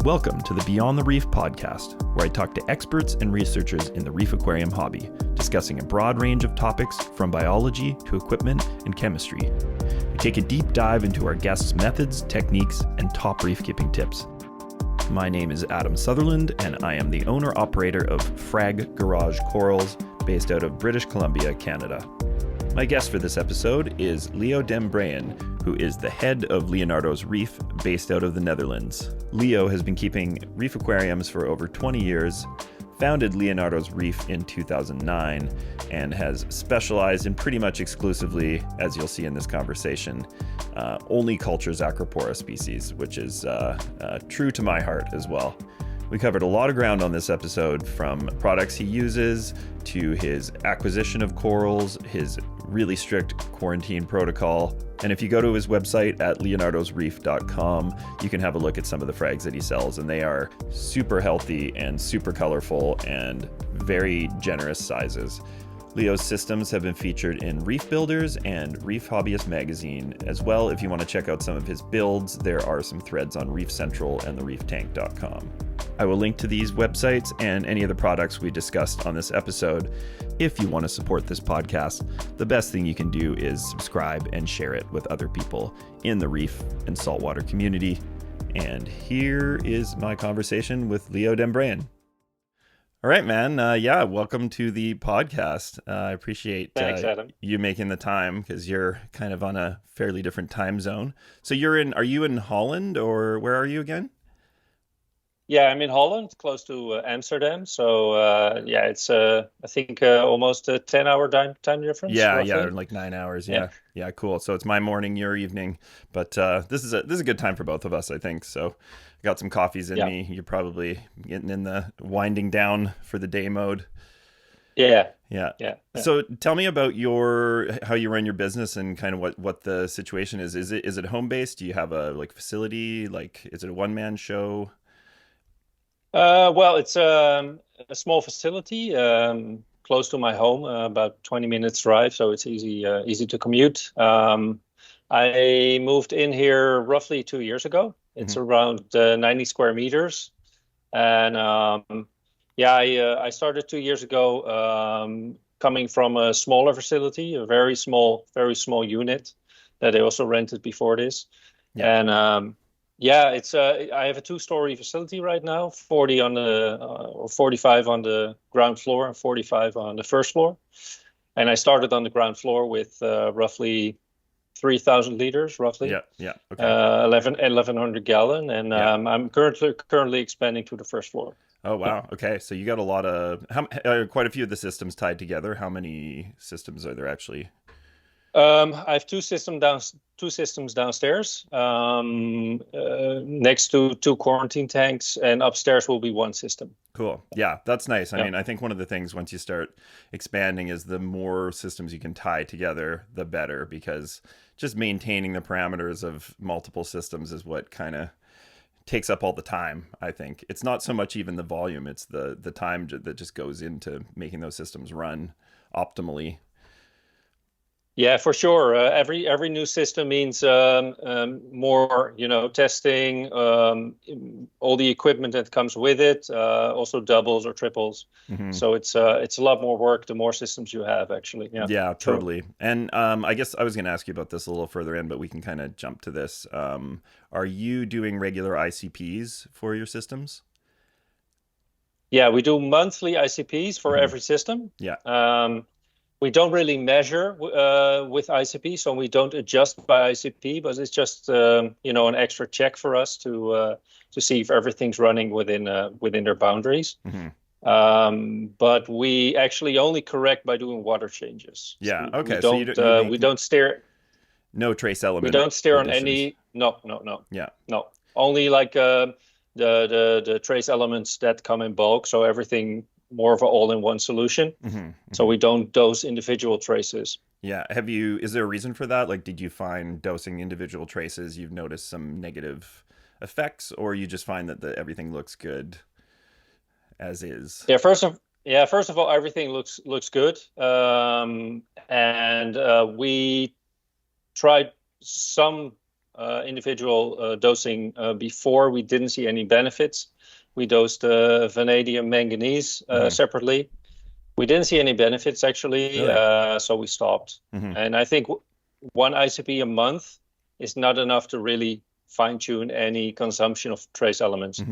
Welcome to the Beyond the Reef podcast, where I talk to experts and researchers in the reef aquarium hobby, discussing a broad range of topics from biology to equipment and chemistry. We take a deep dive into our guests' methods, techniques, and top reef keeping tips. My name is Adam Sutherland, and I am the owner-operator of Frag Garage Corals, based out of British Columbia, Canada. My guest for this episode is Breejen, who is the head of Leonardo's Reef, based out of the Netherlands. Leo has been keeping reef aquariums for over 20 years, founded Leonardo's Reef in 2009, and has specialized in pretty much exclusively, as you'll see in this conversation, only cultures Acropora species, which is true to my heart as well. We covered a lot of ground on this episode, from products he uses to his acquisition of corals, his really strict quarantine protocol. And if you go to his website at leonardosreef.com, you can have a look at some of the frags that he sells, and they are super healthy and super colorful and very generous sizes. Leo's systems have been featured in Reef Builders and Reef Hobbyist magazine. As well, if you want to check out some of his builds, there are some threads on Reef Central and thereeftank.com. I will link to these websites and any of the products we discussed on this episode. If you want to support this podcast, the best thing you can do is subscribe and share it with other people in the reef and saltwater community. And here is my conversation with Leo Breejen. All right, man. Welcome to the podcast. I appreciate Thanks, Adam. You making the time, because you're kind of on a fairly different time zone. So are you in Holland, or where are you again? Yeah, I'm in Holland, close to Amsterdam. So it's I think almost a 10-hour time difference. Yeah, roughly. yeah, like 9 hours. Yeah, cool. So it's my morning, your evening, but this is a good time for both of us, I think. So I got some coffees in me. You're probably getting in the winding down for the day mode. Yeah. So tell me about how you run your business and kind of what the situation is. Is it home based? Do you have a facility? Is it a one-man show? It's a small facility close to my home, about 20 minutes drive, so it's easy to commute. I moved in here roughly 2 years ago. It's around 90 square meters, and I started 2 years ago, coming from a smaller facility, a very small unit that I also rented before this, and it's I have a 2-story facility right now, 40 on the or 45 on the ground floor and 45 on the first floor. And I started on the ground floor with roughly 3,000 liters, roughly. Okay. 1,100 gallon, and I'm currently expanding to the first floor. Oh wow. Okay, so you got a lot of quite a few of the systems tied together. How many systems are there actually? I have two systems downstairs, next to 2 quarantine tanks, and upstairs will be 1 system. Cool. Yeah, that's nice. I mean, I think one of the things once you start expanding is the more systems you can tie together, the better, because just maintaining the parameters of multiple systems is what kind of takes up all the time. I think it's not so much even the volume, it's the time that just goes into making those systems run optimally. Yeah, for sure. Every new system means more, testing, all the equipment that comes with it, also doubles or triples. Mm-hmm. So it's a lot more work the more systems you have, actually. Yeah, totally. And I guess I was going to ask you about this a little further in, but we can kind of jump to this. Are you doing regular ICPs for your systems? Yeah, we do monthly ICPs for every system. Yeah. We don't really measure with ICP, so we don't adjust by ICP, but it's just an extra check for us to see if everything's running within their boundaries. Mm-hmm. But we actually only correct by doing water changes. Yeah. So okay. we don't steer. No trace element. We don't steer on any. No. Yeah. No. Only like the trace elements that come in bulk. So everything. More of an all-in-one solution. Mm-hmm. So we don't dose individual traces. Yeah. Is there a reason for that? Did you find dosing individual traces, you've noticed some negative effects, or you just find that everything looks good as is? Yeah. First of all, everything looks good. And we tried some individual dosing before. We didn't see any benefits. We dosed vanadium manganese separately. We didn't see any benefits actually, Really? so we stopped. And I think one ICP a month is not enough to really fine tune any consumption of trace elements.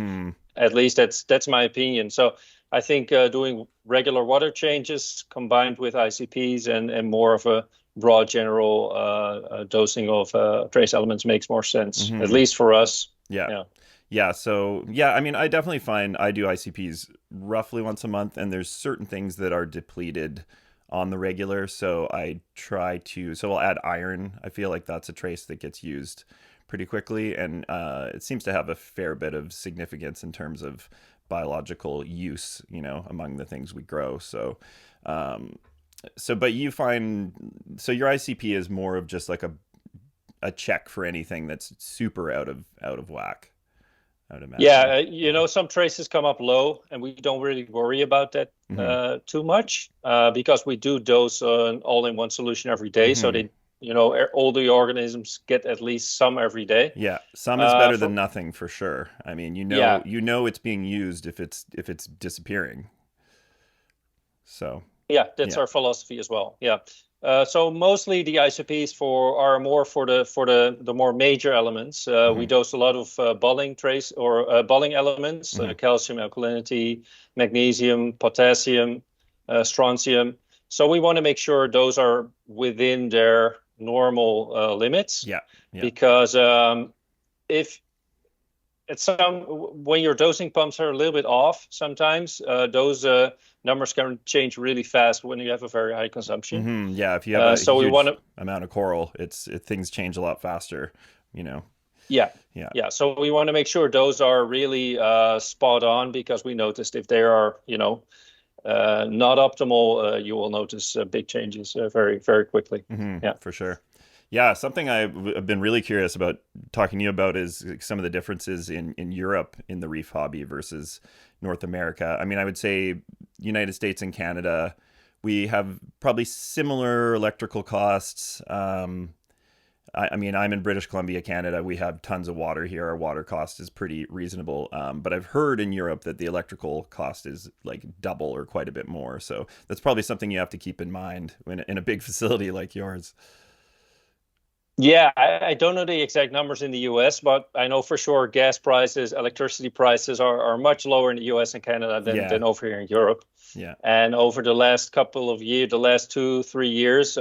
At least that's my opinion. So I think doing regular water changes combined with ICPs and more of a broad general dosing of trace elements makes more sense, at least for us. Yeah. Yeah. So, yeah, I mean, I definitely find I do ICPs roughly once a month, and there's certain things that are depleted on the regular. So I'll add iron. I feel like that's a trace that gets used pretty quickly, and it seems to have a fair bit of significance in terms of biological use, among the things we grow. So, but you find, so your ICP is more of just like a check for anything that's super out of whack, I would imagine. Yeah, some traces come up low, and we don't really worry about that too much because we do dose an all-in-one solution every day, so they, all the organisms get at least some every day. Yeah, some is better than nothing for sure. I mean, it's being used if it's disappearing. So yeah, that's our philosophy as well. Yeah. So mostly the ICPs are more for the more major elements. We dose a lot of Bolling trace or Bolling elements, calcium, alkalinity, magnesium, potassium, strontium. So we want to make sure those are within their normal limits. Yeah. Because if when your dosing pumps are a little bit off, sometimes those numbers can change really fast when you have a very high consumption. Yeah, if you have a huge amount of coral, things change a lot faster. Yeah. So we want to make sure those are really spot on, because we noticed if they are, not optimal, you will notice big changes very, very quickly. Yeah, for sure. Yeah, something I've been really curious about talking to you about is some of the differences in Europe in the reef hobby versus North America. I mean, I would say United States and Canada, we have probably similar electrical costs. I mean, I'm in British Columbia, Canada. We have tons of water here. Our water cost is pretty reasonable. But I've heard in Europe that the electrical cost is like double or quite a bit more. So that's probably something you have to keep in mind in a big facility like yours. Yeah, I don't know the exact numbers in the US, but I know for sure gas prices, electricity prices are much lower in the US and Canada than over here in Europe. Yeah. And over the last couple of years, the last 2-3 years,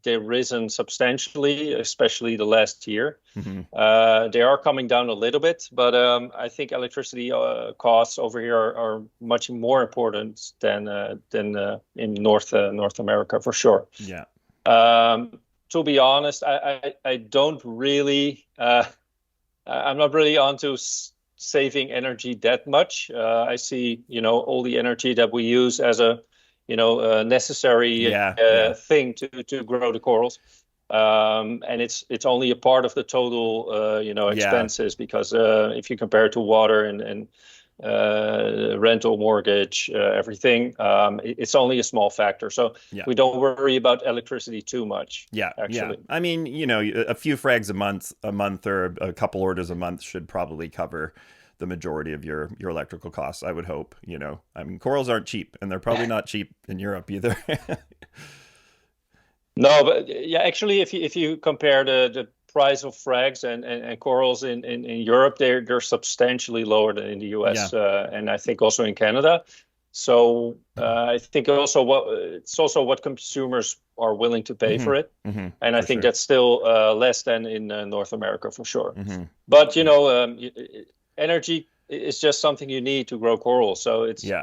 they've risen substantially, especially the last year. They are coming down a little bit, but I think electricity costs over here are much more important than in North America, for sure. Yeah. To be honest, I don't really, I'm not really onto saving energy that much. I see, all the energy that we use as a, necessary thing to grow the corals. And it's only a part of the total, expenses, because if you compare it to water and rental, mortgage, everything, it's only a small factor. So we don't worry about electricity too much. Yeah, actually. I mean, a few frags a month or a couple orders a month should probably cover the majority of your electrical costs, I would hope. I mean, corals aren't cheap, and they're probably not cheap in Europe either. No, but actually, if you compare the price of frags and corals in Europe, they're substantially lower than in the US, and I think also in Canada. So I think it's also what consumers are willing to pay for it, and I think that's still less than in North America for sure. But energy is just something you need to grow coral, so it's you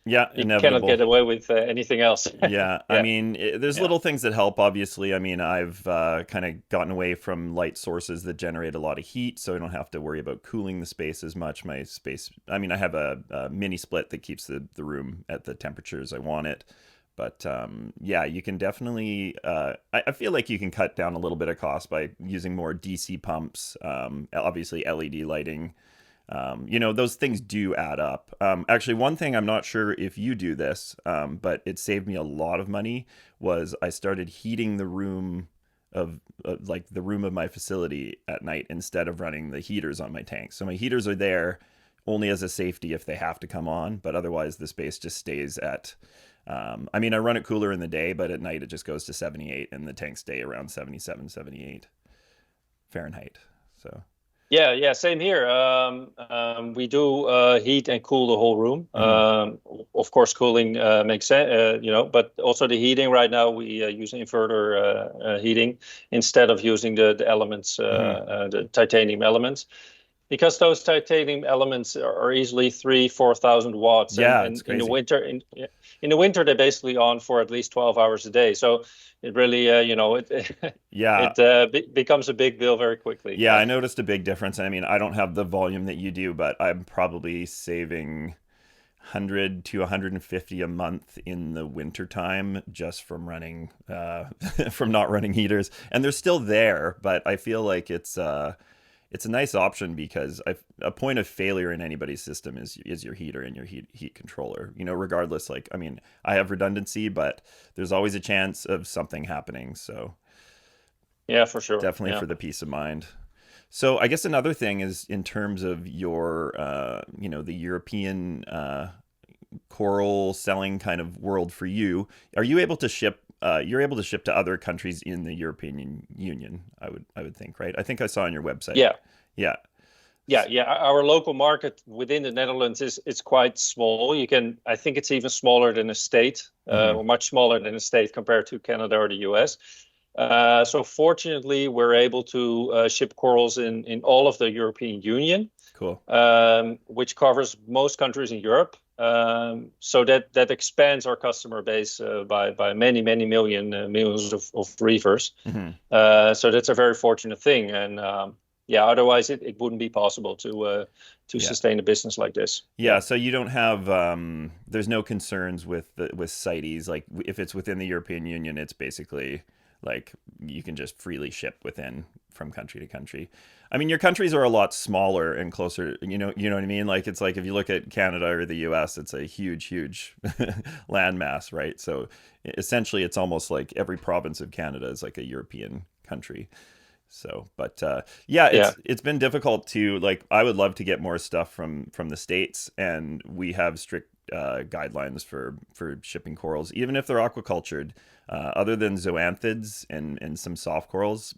cannot get away with anything else. I mean, there's little things that help, obviously. I mean, I've kind of gotten away from light sources that generate a lot of heat, so I don't have to worry about cooling the space as much. My space, I mean, I have a mini split that keeps the room at the temperatures I want it. But you can definitely, I feel like you can cut down a little bit of cost by using more DC pumps, obviously LED lighting. Those things do add up. Actually, one thing, I'm not sure if you do this, but it saved me a lot of money, was I started heating the room like the room of my facility at night instead of running the heaters on my tanks. So my heaters are there only as a safety if they have to come on, but otherwise the space just stays at I mean, I run it cooler in the day, but at night it just goes to 78 and the tanks stay around 77, 78 Fahrenheit. So Yeah, same here. We do heat and cool the whole room. mhm. Of course, cooling makes sense, but also the heating right now, we use inverter heating instead of using the elements, Mhm. the titanium elements, because those titanium elements are easily 4,000 watts, and, Yeah, it's and in the crazy. winter, in the winter, they're basically on for at least 12 hours a day. So it really, it Yeah. becomes a big bill very quickly. Yeah, Yeah. I noticed a big difference. I mean, I don't have the volume that you do, but I'm probably saving 100 to 150 a month in the winter time just from running from not running heaters. And they're still there, but I feel like it's a nice option because a point of failure in anybody's system is your heater and your heat controller. You know, regardless, like I mean, I have redundancy, but there's always a chance of something happening. So Yeah, for sure. definitely Yeah. for the peace of mind. So I guess another thing is in terms of your, the European coral selling kind of world for you. Are you able to ship? You're able to ship to other countries in the European Union. I would think, right? I think I saw on your website. Yeah. Yeah. Yeah. Our local market within the Netherlands is quite small. I think it's even smaller than a state, Mm-hmm. or much smaller than a state compared to Canada or the US. So fortunately, we're able to ship corals in all of the European Union, Cool. which covers most countries in Europe. So that expands our customer base by many, many millions of reefers. Mm-hmm. So that's a very fortunate thing. And yeah, otherwise it wouldn't be possible to Yeah. sustain a business like this. Yeah, Yeah. so you don't have there's no concerns with CITES. Like if it's within the European Union, it's basically like you can just freely ship within from country to country. I mean, your countries are a lot smaller and closer, you know what I mean? Like it's like if you look at Canada or the US, it's a huge landmass, right? So essentially it's almost like every province of Canada is like a European country. So, but yeah, Yeah. it's been difficult to like. I would love to get more stuff from the states, and we have strict guidelines for shipping corals, even if they're aquacultured. Other than zoanthids and some soft corals,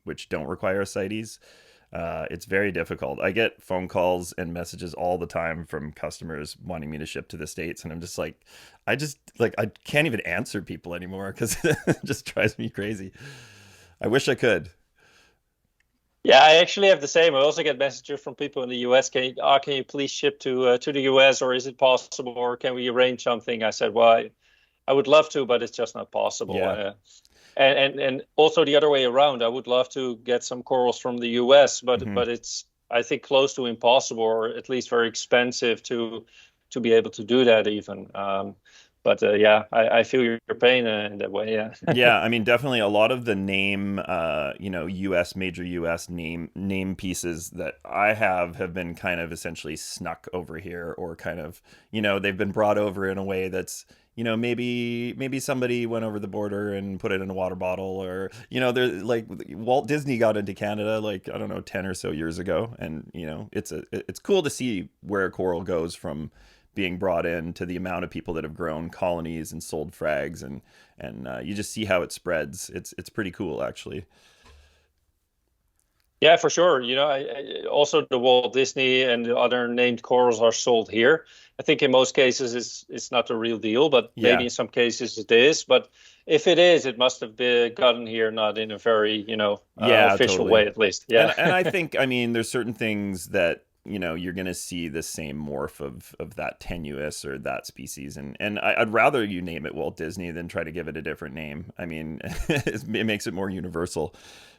which don't require CITES, it's very difficult. I get phone calls and messages all the time from customers wanting me to ship to the states, and I'm just like, I can't even answer people anymore because it just drives me crazy. I wish I could. Yeah, I actually have the same. I also get messages from people in the US. Can you please ship to the US, or is it possible, or can we arrange something? I said, well, I would love to, but it's just not possible. Yeah. And also the other way around. I would love to get some corals from the US, but Hmm. but it's, I think, close to impossible, or at least very expensive to be able to do that even. But yeah, I feel your pain in that way. Yeah. Yeah, I mean, definitely a lot of the name, U.S. major U.S. name pieces that I have been kind of essentially snuck over here, or kind of, they've been brought over in a way that's, maybe somebody went over the border and put it in a water bottle, or they're like Walt Disney got into Canada like I don't know 10 or so years ago, and it's cool to see where a coral goes from being brought in to the amount of people that have grown colonies and sold frags, and you just see how it spreads. It's pretty cool actually. Yeah, for sure. Also the Walt Disney and the other named corals are sold here. I think in most cases it's not the real deal, but maybe Yeah, in some cases it is. But if it is, it must have been gotten here not in a very, yeah, official totally. way, at least. Yeah. And I think, I mean, there's certain things that you're gonna see the same morph of that tenuis or that species, and I'd rather you name it Walt Disney than try to give it a different name. I mean, it makes it more universal,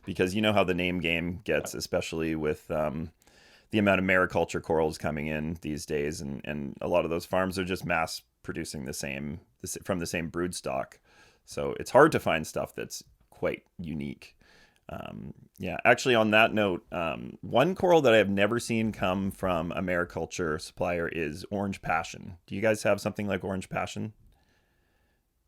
because you know how the name game gets, especially with the amount of mariculture corals coming in these days, and a lot of those farms are just mass producing from the same brood stock, so it's hard to find stuff that's quite unique. Yeah, actually, on that note, one coral that I have never seen come from a mariculture supplier is orange passion. Do you guys have something like orange passion?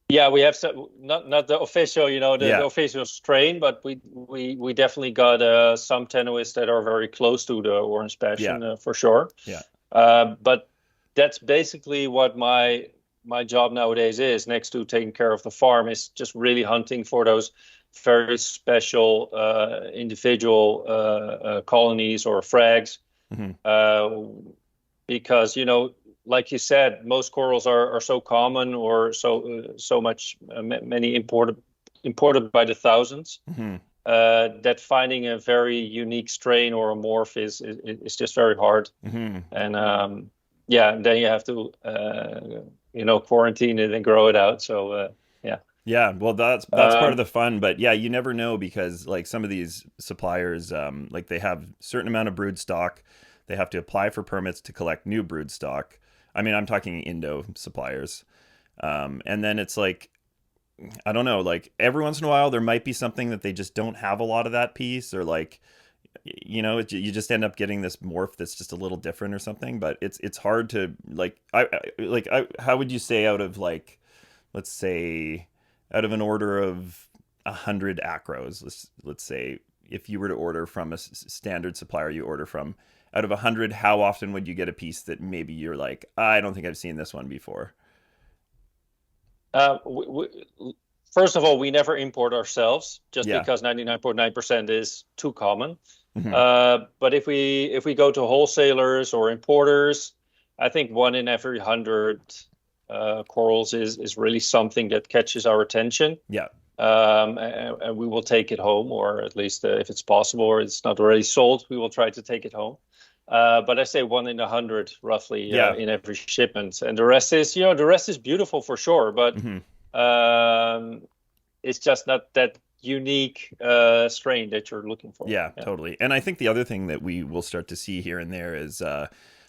Yeah, we have some, not the official, the Yeah, official strain, but we definitely got some tenuis that are very close to the orange yeah, passion for sure. yeah. But that's basically what my job nowadays is, next to taking care of the farm, is just really hunting for those very special individual colonies or frags. Hmm. Uh, because like you said, most corals are so common, or so much many imported by the thousands, Hmm. that finding a very unique strain or a morph is just very hard. Hmm. And yeah, then you have to quarantine it and grow it out. So yeah. Yeah, well, that's part of um, the fun, but yeah, you never know because like some of these suppliers, like they have certain amount of brood stock, they have to apply for permits to collect new brood stock. I mean, I'm talking Indo suppliers, and then it's like I don't know, like every once in a while there might be something that they just don't have a lot of that piece, or like you just end up getting this morph that's just a little different or something. But it's hard to like how would you say out of like let's say out of an order of 100 acros, let's say if you were to order from a standard supplier you order from, out of 100, how often would you get a piece that maybe you're like, I don't think I've seen this one before? uh, we, we, First of all, we never import ourselves, just Yeah. because 99.9% is too common. Hmm. But if we go to wholesalers or importers, I think one in every 100 corals is really something that catches our attention. Yeah. And we will take it home, or at least if it's possible, or it's not already sold, we will try to take it home. But I say one in 100, roughly, Yeah. in every shipment, and the rest is beautiful for sure, but Hmm. it's just not that unique strain that you're looking for. Yeah, Yeah. totally. And I think the other thing that we will start to see here and there is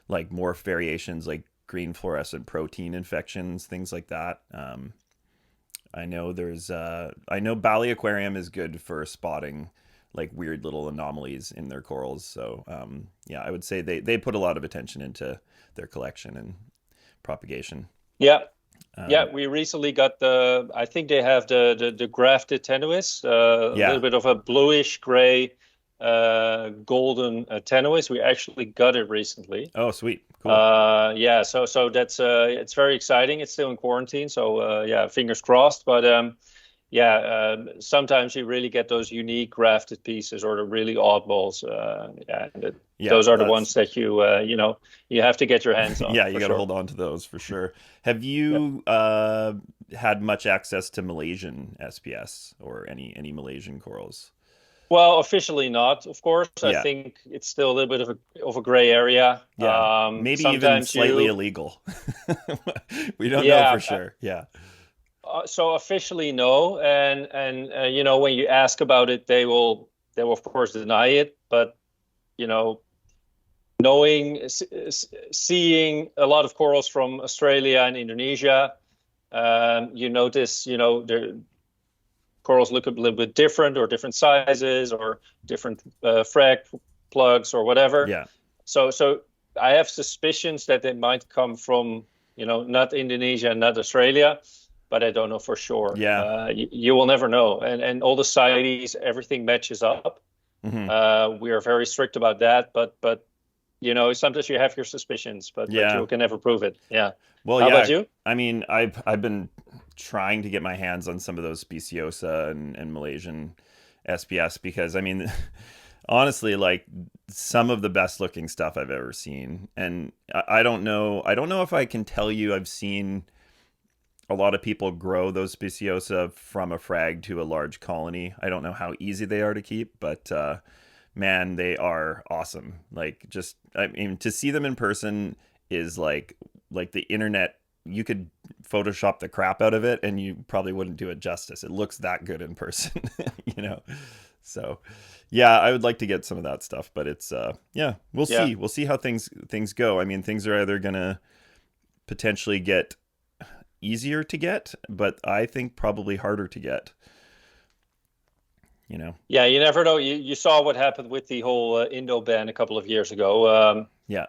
like morph variations, like green fluorescent protein infections, things like that. I know Bali Aquarium is good for spotting like weird little anomalies in their corals. So yeah, I would say they put a lot of attention into their collection and propagation. Yeah. Yeah, Um, we recently got I think they have the grafted tenuis, a little yeah. bit of a bluish gray, golden tenuis. We actually got it recently. Oh, sweet. Cool. Yeah, so that's it's very exciting. It's still in quarantine, so yeah, fingers crossed. But yeah, sometimes you really get those unique grafted pieces or the really oddballs. Yeah, Yeah, those are the that's ones that you have to get your hands on yeah, you for got to sure. hold on to those for sure. Have Yeah. you had much access to Malaysian SPS or any Malaysian corals? Well, officially not, of course. I Yeah, think it's still a little bit of a gray area. yeah, maybe even Sometimes slightly you, illegal. We don't know for yeah. sure. Yeah, So officially no, and when you ask about it, they will of course deny it. But you know, seeing a lot of corals from Australia and Indonesia, you notice, the corals look a little bit different, or different sizes, or different frag plugs or whatever. yeah, So I have suspicions that they might come from, not Indonesia, not Australia, but I don't know for sure. yeah. You will never know. And all the CITES, everything matches up. Hmm. We are very strict about that, but sometimes you have your suspicions, but Yeah. you can never prove it. Yeah. Well, How about yeah. you? I mean, I've been trying to get my hands on some of those speciosa and Malaysian SPS because I mean, honestly, like some of the best looking stuff I've ever seen. And I don't know. I don't know if I can tell you I've seen a lot of people grow those speciosa from a frag to a large colony. I don't know how easy they are to keep, but man, they are awesome. Like just I mean to see them in person is like the internet, you could photoshop the crap out of it and you probably wouldn't do it justice. It looks that good in person, you know. So, yeah, I would like to get some of that stuff, but it's yeah, we'll Yeah. see. We'll see how things go. I mean, things are either going to potentially get easier to get, but I think probably harder to get, you know. Yeah, you never know. You saw what happened with the whole Indo ban a couple of years ago. Yeah.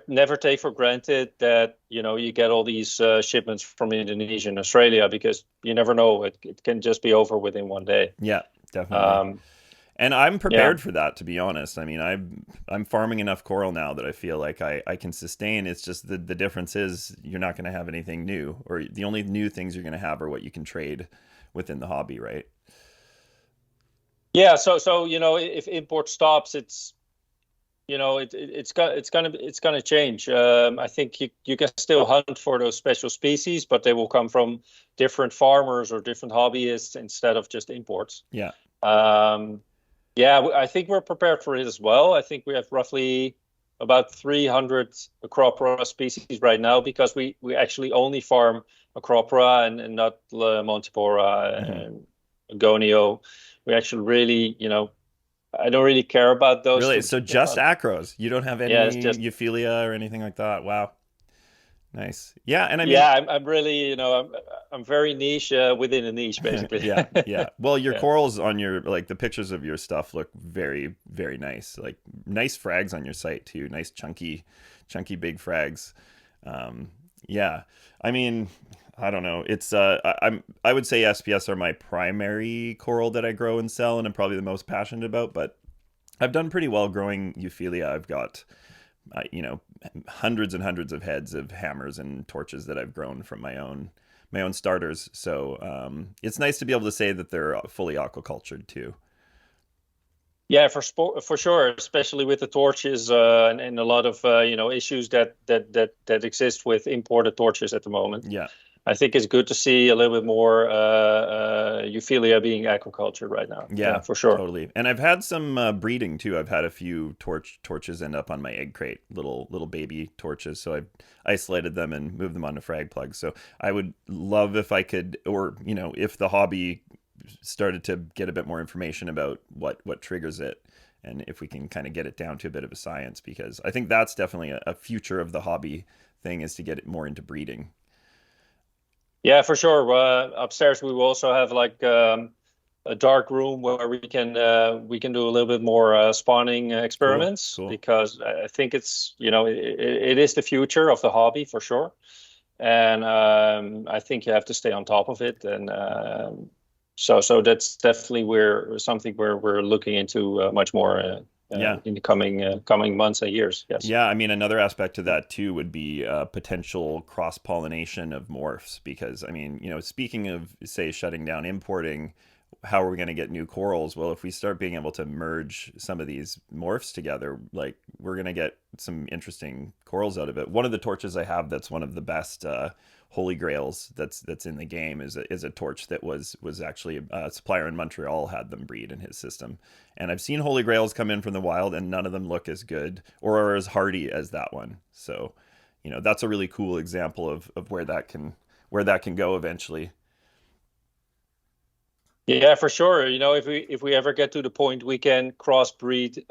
never take for granted that you get all these shipments from Indonesia and Australia, because you never know, it can just be over within one day. Yeah, definitely. Um, And I'm yeah. prepared for that, to be honest. I mean, I'm farming enough coral now that I feel like I can sustain. It's just the difference is you're not going to have anything new, or the only new things you're going to have are what you can trade within the hobby, right? Yeah, so if import stops, it's gonna change. I think you can still hunt for those special species, but they will come from different farmers or different hobbyists instead of just imports. Yeah. Um, yeah, I think we're prepared for it as well. I think we have roughly about 300 Acropora species right now, because we actually only farm Acropora and not Hmm. Montipora and Gonio. We actually really, I don't really care about those Really? to So begin just with. acros. You don't have Yeah, it's any just euphilia or anything like that. Wow. Nice. Yeah, and I mean, yeah. I'm really, I'm very niche within a niche, basically. yeah, yeah. Well, your Yeah. corals on your like the pictures of your stuff look very, very nice. Like nice frags on your site too. Nice chunky big frags. Um, yeah. I mean, I don't know. It's I would say SPS are my primary coral that I grow and sell, and I'm probably the most passionate about. But I've done pretty well growing Euphilia. I've got hundreds and hundreds of heads of hammers and torches that I've grown from my own starters. So it's nice to be able to say that they're fully aquacultured too. Yeah, for sure, especially with the torches and a lot of issues that exist with imported torches at the moment. Yeah, I think it's good to see a little bit more Euphilia being aquaculture right now. Yeah, yeah, for sure. totally. And I've had some breeding too. I've had a few torches end up on my egg crate, little baby torches. So I've isolated them and moved them onto frag plugs. So I would love if I could, or if the hobby started to get a bit more information about what triggers it, and if we can kind of get it down to a bit of a science, because I think that's definitely a future of the hobby thing, is to get it more into breeding. Yeah, for sure. Upstairs we will also have like a dark room where we can do a little bit more spawning Cool, experiments, cool. because I think it's it is the future of the hobby for sure. And I think you have to stay on top of it. And so that's definitely something where we're looking into much more Yeah. in the coming months and years. Yes. Yeah, I mean, another aspect to that too would be potential cross pollination of morphs. Because, I mean, speaking of, say, shutting down importing, how are we going to get new corals? Well, if we start being able to merge some of these morphs together, like we're going to get some interesting corals out of it. One of the torches I have that's one of the best holy grails that's in the game is a torch that was actually a supplier in Montreal had them breed in his system. And I've seen holy grails come in from the wild, and none of them look as good or are as hardy as that one. So, that's a really cool example of where that can go eventually. Yeah, for sure. If we ever get to the point we can crossbreed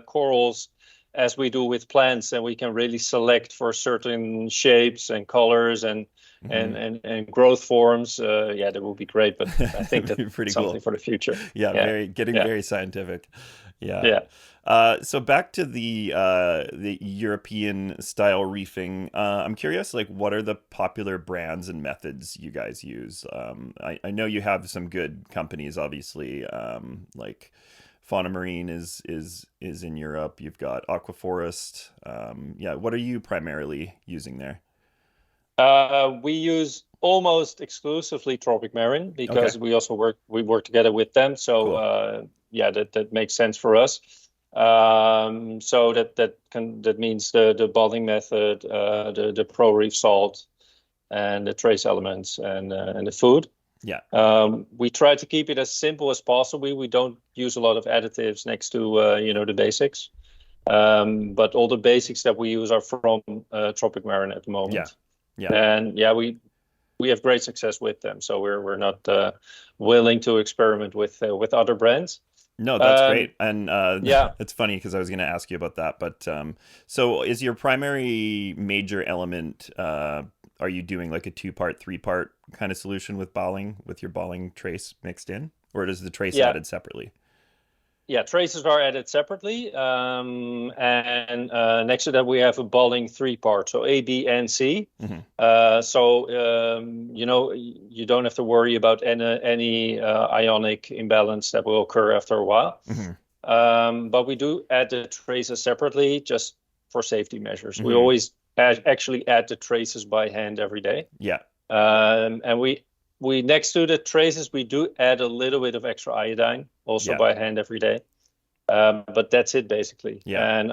corals as we do with plants, and we can really select for certain shapes and colors and Hmm. and and, and growth forms, yeah, that would be great. But I think It'd that's be pretty something cool. for the future. Yeah, Yeah, getting yeah, very scientific. Yeah. yeah. So back to the European style reefing. I'm curious, like, what are the popular brands and methods you guys use? I know you have some good companies, obviously. Like Fauna Marine is in Europe. You've got Aquaforest. Yeah, what are you primarily using there? We use almost exclusively Tropic Marin, Okay, because we work together with them. So cool. yeah, that makes sense for us. So that means the bonding method, the Pro Reef salt, and the trace elements, and the food. Yeah, We try to keep it as simple as possible. We don't use a lot of additives next to the basics. But all the basics that we use are from Tropic Marin at the yeah, moment. yeah. And yeah, we have great success with them. So we're not willing to experiment with other brands. No, that's Um, great. And yeah, it's funny because I was going to ask you about that. But so is your primary major element, are you doing like a two-part, three-part kind of solution with balling, with your balling trace mixed in? Or is the trace yeah. added separately? traces are added separately, and next to that we have a balling three-part, so A, B, and C. You don't have to worry about any ionic imbalance that will occur after a while. But we do add the traces separately just for safety measures. We always actually add the traces by hand every day. Yeah. And we next to the traces, we do add a little bit of extra iodine also by hand every day. But that's it basically. Yeah. And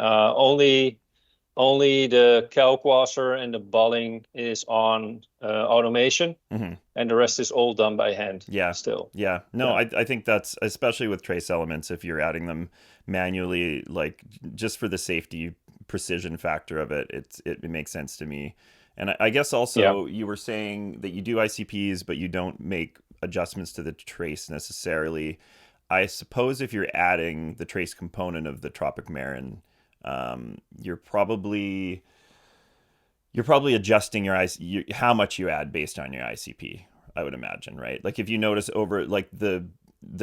only the Kalkwasser and the balling is on automation, and the rest is all done by hand. Yeah. Still. Yeah. No, I think that's, especially with trace elements, if you're adding them manually, like just for the safety precision factor of it, it makes sense to me. And I guess also you were saying that you do ICPs, but you don't make adjustments to the trace necessarily. I suppose if you're adding the trace component of the Tropic Marin, you're probably adjusting how much you add based on your ICP, I would imagine, right? Like if you notice over, like the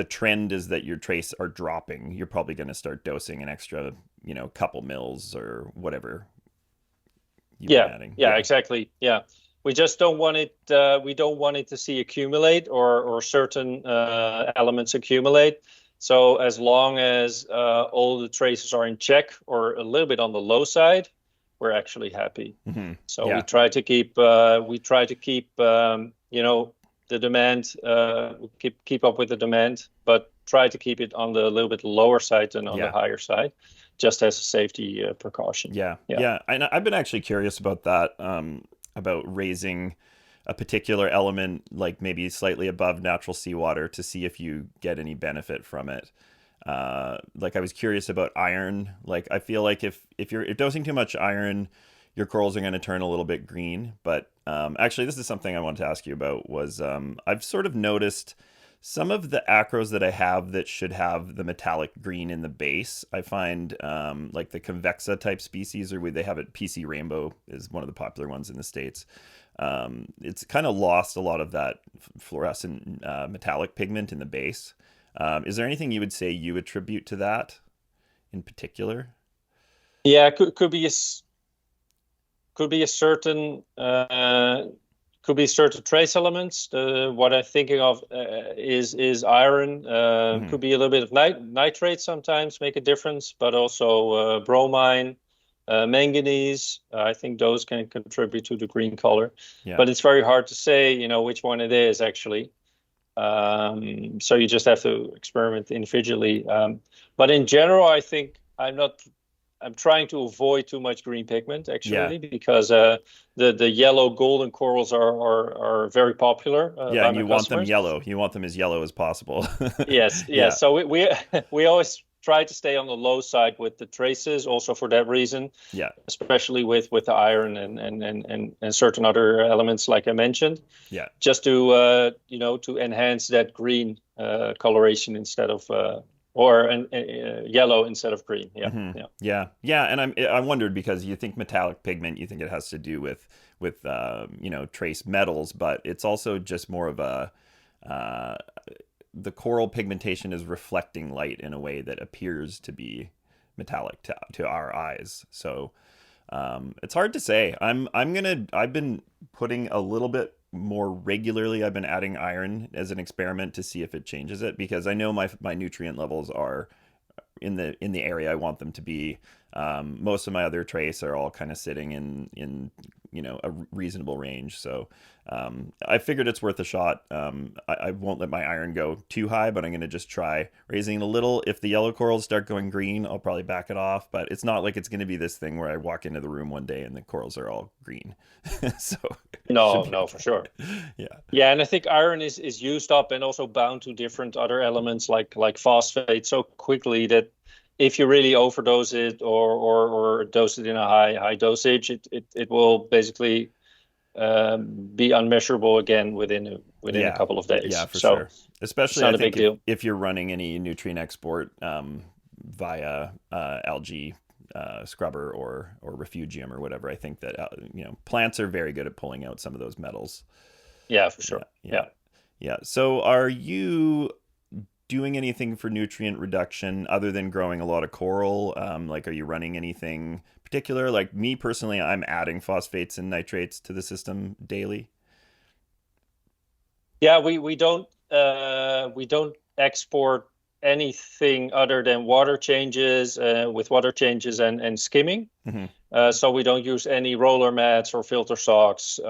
trend is that your trace are dropping, you're probably going to start dosing an extra, couple mils or whatever you've been adding. Yeah, exactly. Yeah. We just don't want it. We don't want it to see accumulate or certain elements accumulate. So as long as all the traces are in check or a little bit on the low side, we're actually happy. So we try to keep the demand, keep up with the demand, but try to keep it on the little bit lower side than on the higher side, just as a safety precaution. Yeah. And I've been actually curious about that. About raising a particular element, like maybe slightly above natural seawater, to see if you get any benefit from it. Like I was curious about iron. Like I feel like if you're dosing too much iron, your corals are going to turn a little bit green. But actually, this is something I wanted to ask you about. Was I've sort of noticed some of the acros that I have that should have the metallic green in the base. I find like the Convexa type species, or they have it, PC Rainbow is one of the popular ones in the States. It's kind of lost a lot of that fluorescent metallic pigment in the base. Is there anything you would say you attribute to that in particular? Yeah, could be a certain trace elements. What I'm thinking of is iron. Could be a little bit of nitrate sometimes make a difference, but also bromine, manganese. I think those can contribute to the green color. But it's very hard to say, which one it is actually. So you just have to experiment individually. But in general, I think I'm trying to avoid too much green pigment actually, because the yellow golden corals are very popular. And you want them yellow. You want them as yellow as possible. Yes. So we always try to stay on the low side with the traces, also for that reason. Yeah. Especially with the iron and certain other elements like I mentioned. Yeah. Just to to enhance that green coloration instead of yellow instead of green. Yeah. And I wondered, because you think metallic pigment, you think it has to do with trace metals, but it's also just more of a the coral pigmentation is reflecting light in a way that appears to be metallic to our eyes. So it's hard to say. I've been putting a little bit more regularly. I've been adding iron as an experiment to see if it changes it, because I know my nutrient levels are in the area I want them to be. Most of my other trace are all kind of sitting in a reasonable range. So I figured it's worth a shot. I won't let my iron go too high, but I'm going to just try raising it a little. If the yellow corals start going green, I'll probably back it off. But it's not like it's going to be this thing where I walk into the room one day and the corals are all green. So no, for sure. Yeah, and I think iron is used up and also bound to different other elements like phosphate so quickly that if you really overdose it or dose it in a high dosage, it will basically be unmeasurable again within a couple of days. Yeah, for sure. Especially, I think if you're running any nutrient export via algae scrubber or refugium or whatever, I think that plants are very good at pulling out some of those metals. Yeah, for sure. Yeah. So are you doing anything for nutrient reduction other than growing a lot of coral? Like, are you running anything particular? Like me personally, I'm adding phosphates and nitrates to the system daily. Yeah, we don't export anything other than water changes with water changes and skimming. Hmm. So we don't use any roller mats or filter socks.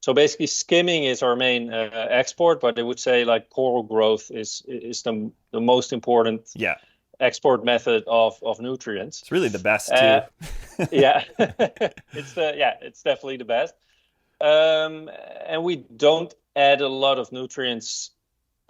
So basically, skimming is our main export, but I would say like coral growth is the most important Yeah, export method of nutrients. it's really the best too. Uh, yeah, it's definitely the best. And we don't add a lot of nutrients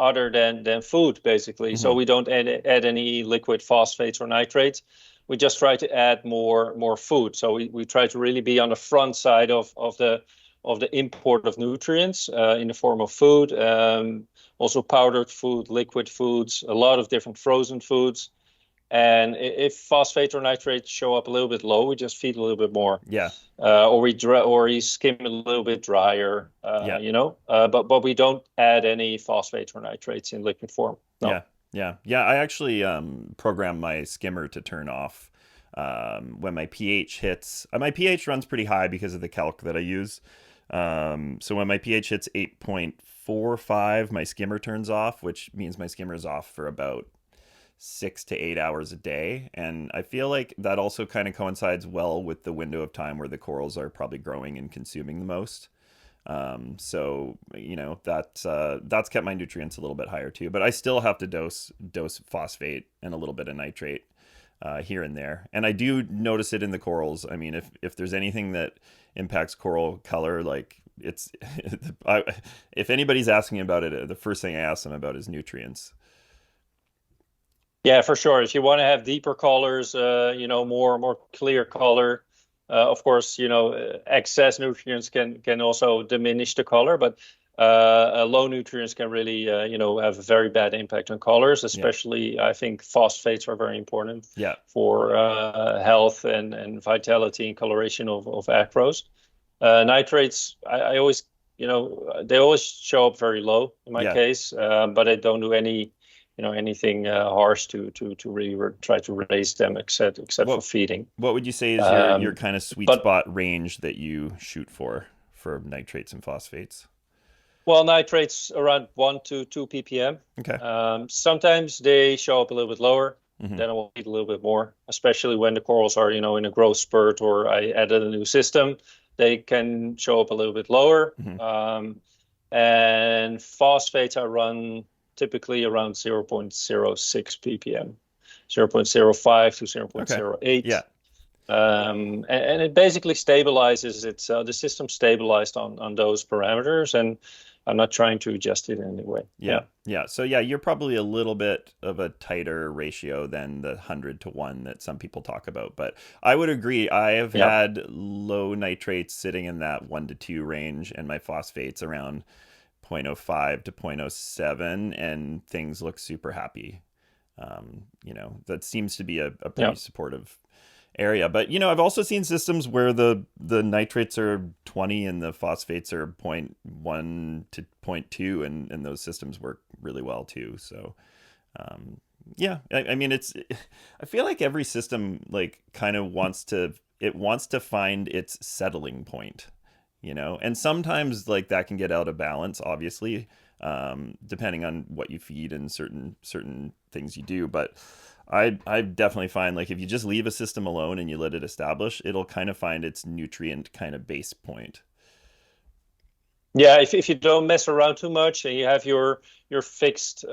other than food, basically. So Hmm. we don't add any liquid phosphates or nitrates. We just try to add more food. So we try to really be on the front side of the import of nutrients in the form of food, also powdered food, liquid foods, a lot of different frozen foods. And if phosphate or nitrates show up a little bit low, we just feed a little bit more, Yeah, or we skim a little bit drier, yeah, but we don't add any phosphate or nitrates in liquid form. No. yeah, yeah. I actually programmed my skimmer to turn off when my pH hits. My pH runs pretty high because of the calc that I use. So when my pH hits 8.45, my skimmer turns off, which means my skimmer is off for about 6 to 8 hours a day. And I feel like that also kind of coincides well with the window of time where the corals are probably growing and consuming the most. So that's kept my nutrients a little bit higher too. But I still have to dose phosphate and a little bit of nitrate here and there. And I do notice it in the corals. I mean, if there's anything that impacts coral color, like it's if anybody's asking about it, the first thing I ask them about is nutrients. Yeah, for sure. If you want to have deeper colors, more clear color, of course, excess nutrients can also diminish the color, but low nutrients can really, have a very bad impact on colors. Yeah, Especially, I think phosphates are very important yeah, for health and vitality and coloration of acros. Nitrates, I always, they always show up very low in my yeah. case, but I don't do anything harsh to really try to raise them, except for What feeding. what would you say is your Um, kind of sweet but spot range that you shoot for nitrates and phosphates? Well, nitrates around 1 to 2 ppm. Okay. Sometimes they show up a little bit lower. Hmm. Then I will feed a little bit more, especially when the corals are, in a growth spurt or I added a new system. They can show up a little bit lower. Hmm. And phosphates I run typically around 0.06 ppm, 0.05 to Okay. 0.08. Yeah. And it basically stabilizes. The system stabilized on those parameters, and I'm not trying to adjust it in any way. Yeah. Yeah. Yeah. So yeah, you're probably a little bit of a tighter ratio than the 100 to 1 that some people talk about. But I would agree. I have Yeah. had low nitrates sitting in that 1 to 2 range and my phosphates around zero point zero 0.05 to zero point zero 0.07 and things look super happy. That seems to be a Yeah. pretty supportive area. But I've also seen systems where the nitrates are 20 and the phosphates are zero point 0.1 to zero point 0.2, and those systems work really well too. So yeah, I mean I feel like every system like kind of wants to find its settling point, and sometimes like that can get out of balance, obviously, depending on what you feed and certain things you do. But I definitely find like if you just leave a system alone and you let it establish, it'll kind of find its nutrient kind of base point. Yeah, if you don't mess around too much and you have your fixed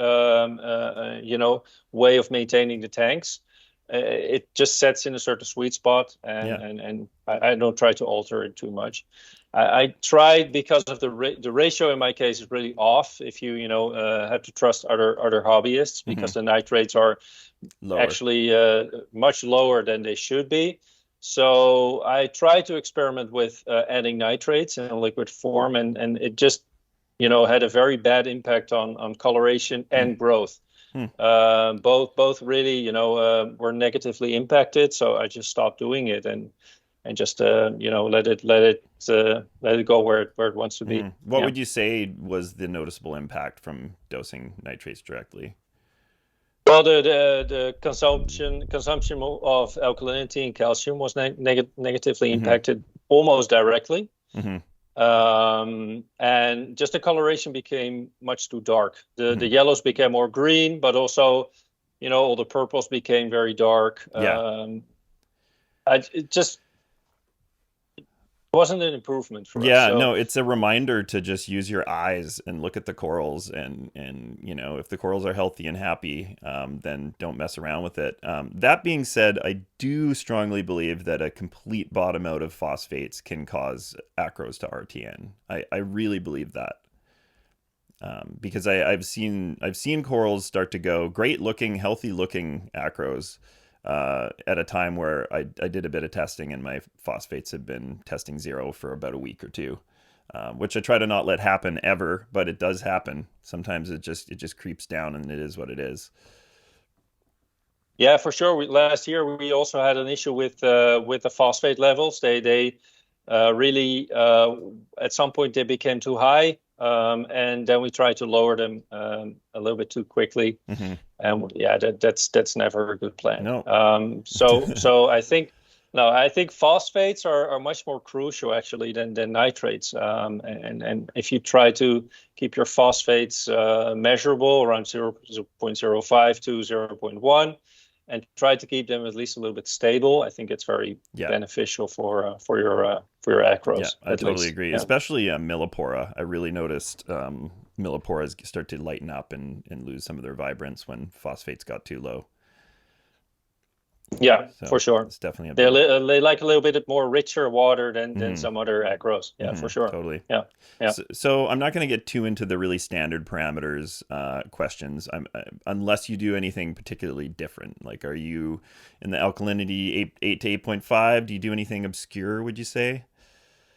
way of maintaining the tanks, it just sets in a certain sweet spot, and Yeah. I don't try to alter it too much. I tried because of the ratio in my case is really off. If you have to trust other hobbyists, Hmm. because the nitrates are Lower. actually much lower than they should be. So I try to experiment with adding nitrates in a liquid form, and it just had a very bad impact on coloration Hmm. and growth. Hmm. Both really were negatively impacted. So I just stopped doing it, and just let it go where it wants to be. Hmm. What Yeah. would you say was the noticeable impact from dosing nitrates directly? Well, the consumption of alkalinity and calcium was negatively Mm-hmm. impacted almost directly. Mm-hmm. And just the coloration became much too dark. The Mm-hmm. yellows became more green, but also, all the purples became very dark. Yeah. It just wasn't an improvement for us. Yeah, So no, it's a reminder to just use your eyes and look at the corals, and if the corals are healthy and happy, then don't mess around with it. That being said, I do strongly believe that a complete bottom out of phosphates can cause acros to RTN. I really believe that. Because I've seen corals start to go great looking, healthy looking acros at a time where I did a bit of testing and my phosphates had been testing 0 for about a week or two, which I try to not let happen ever, but it does happen. Sometimes it just creeps down and it is what it is. yeah, for sure. Last year we also had an issue with the phosphate levels. They really at some point they became too high, and then we tried to lower them a little bit too quickly. Hmm. And yeah, that's never a good plan. No. So I think no, I think phosphates are much more crucial actually than nitrates. And if you try to keep your phosphates measurable around 0.05 to 0.1, and try to keep them at least a little bit stable, I think it's very Yeah. beneficial for your Yeah, acros I at totally least. agree. Yeah. Especially millipora. I really noticed milliporas start to lighten up and lose some of their vibrance when phosphates got too low. Yeah, for So sure. it's definitely a They big. they like a little bit more richer water than Hmm. some other acros. Yeah, Hmm. for sure. Totally. Yeah, yeah. So I'm not going to get too into the really standard parameters questions. Unless you do anything particularly different. Like, are you in the alkalinity 8 to 8.5? Do you do anything obscure? Would you say?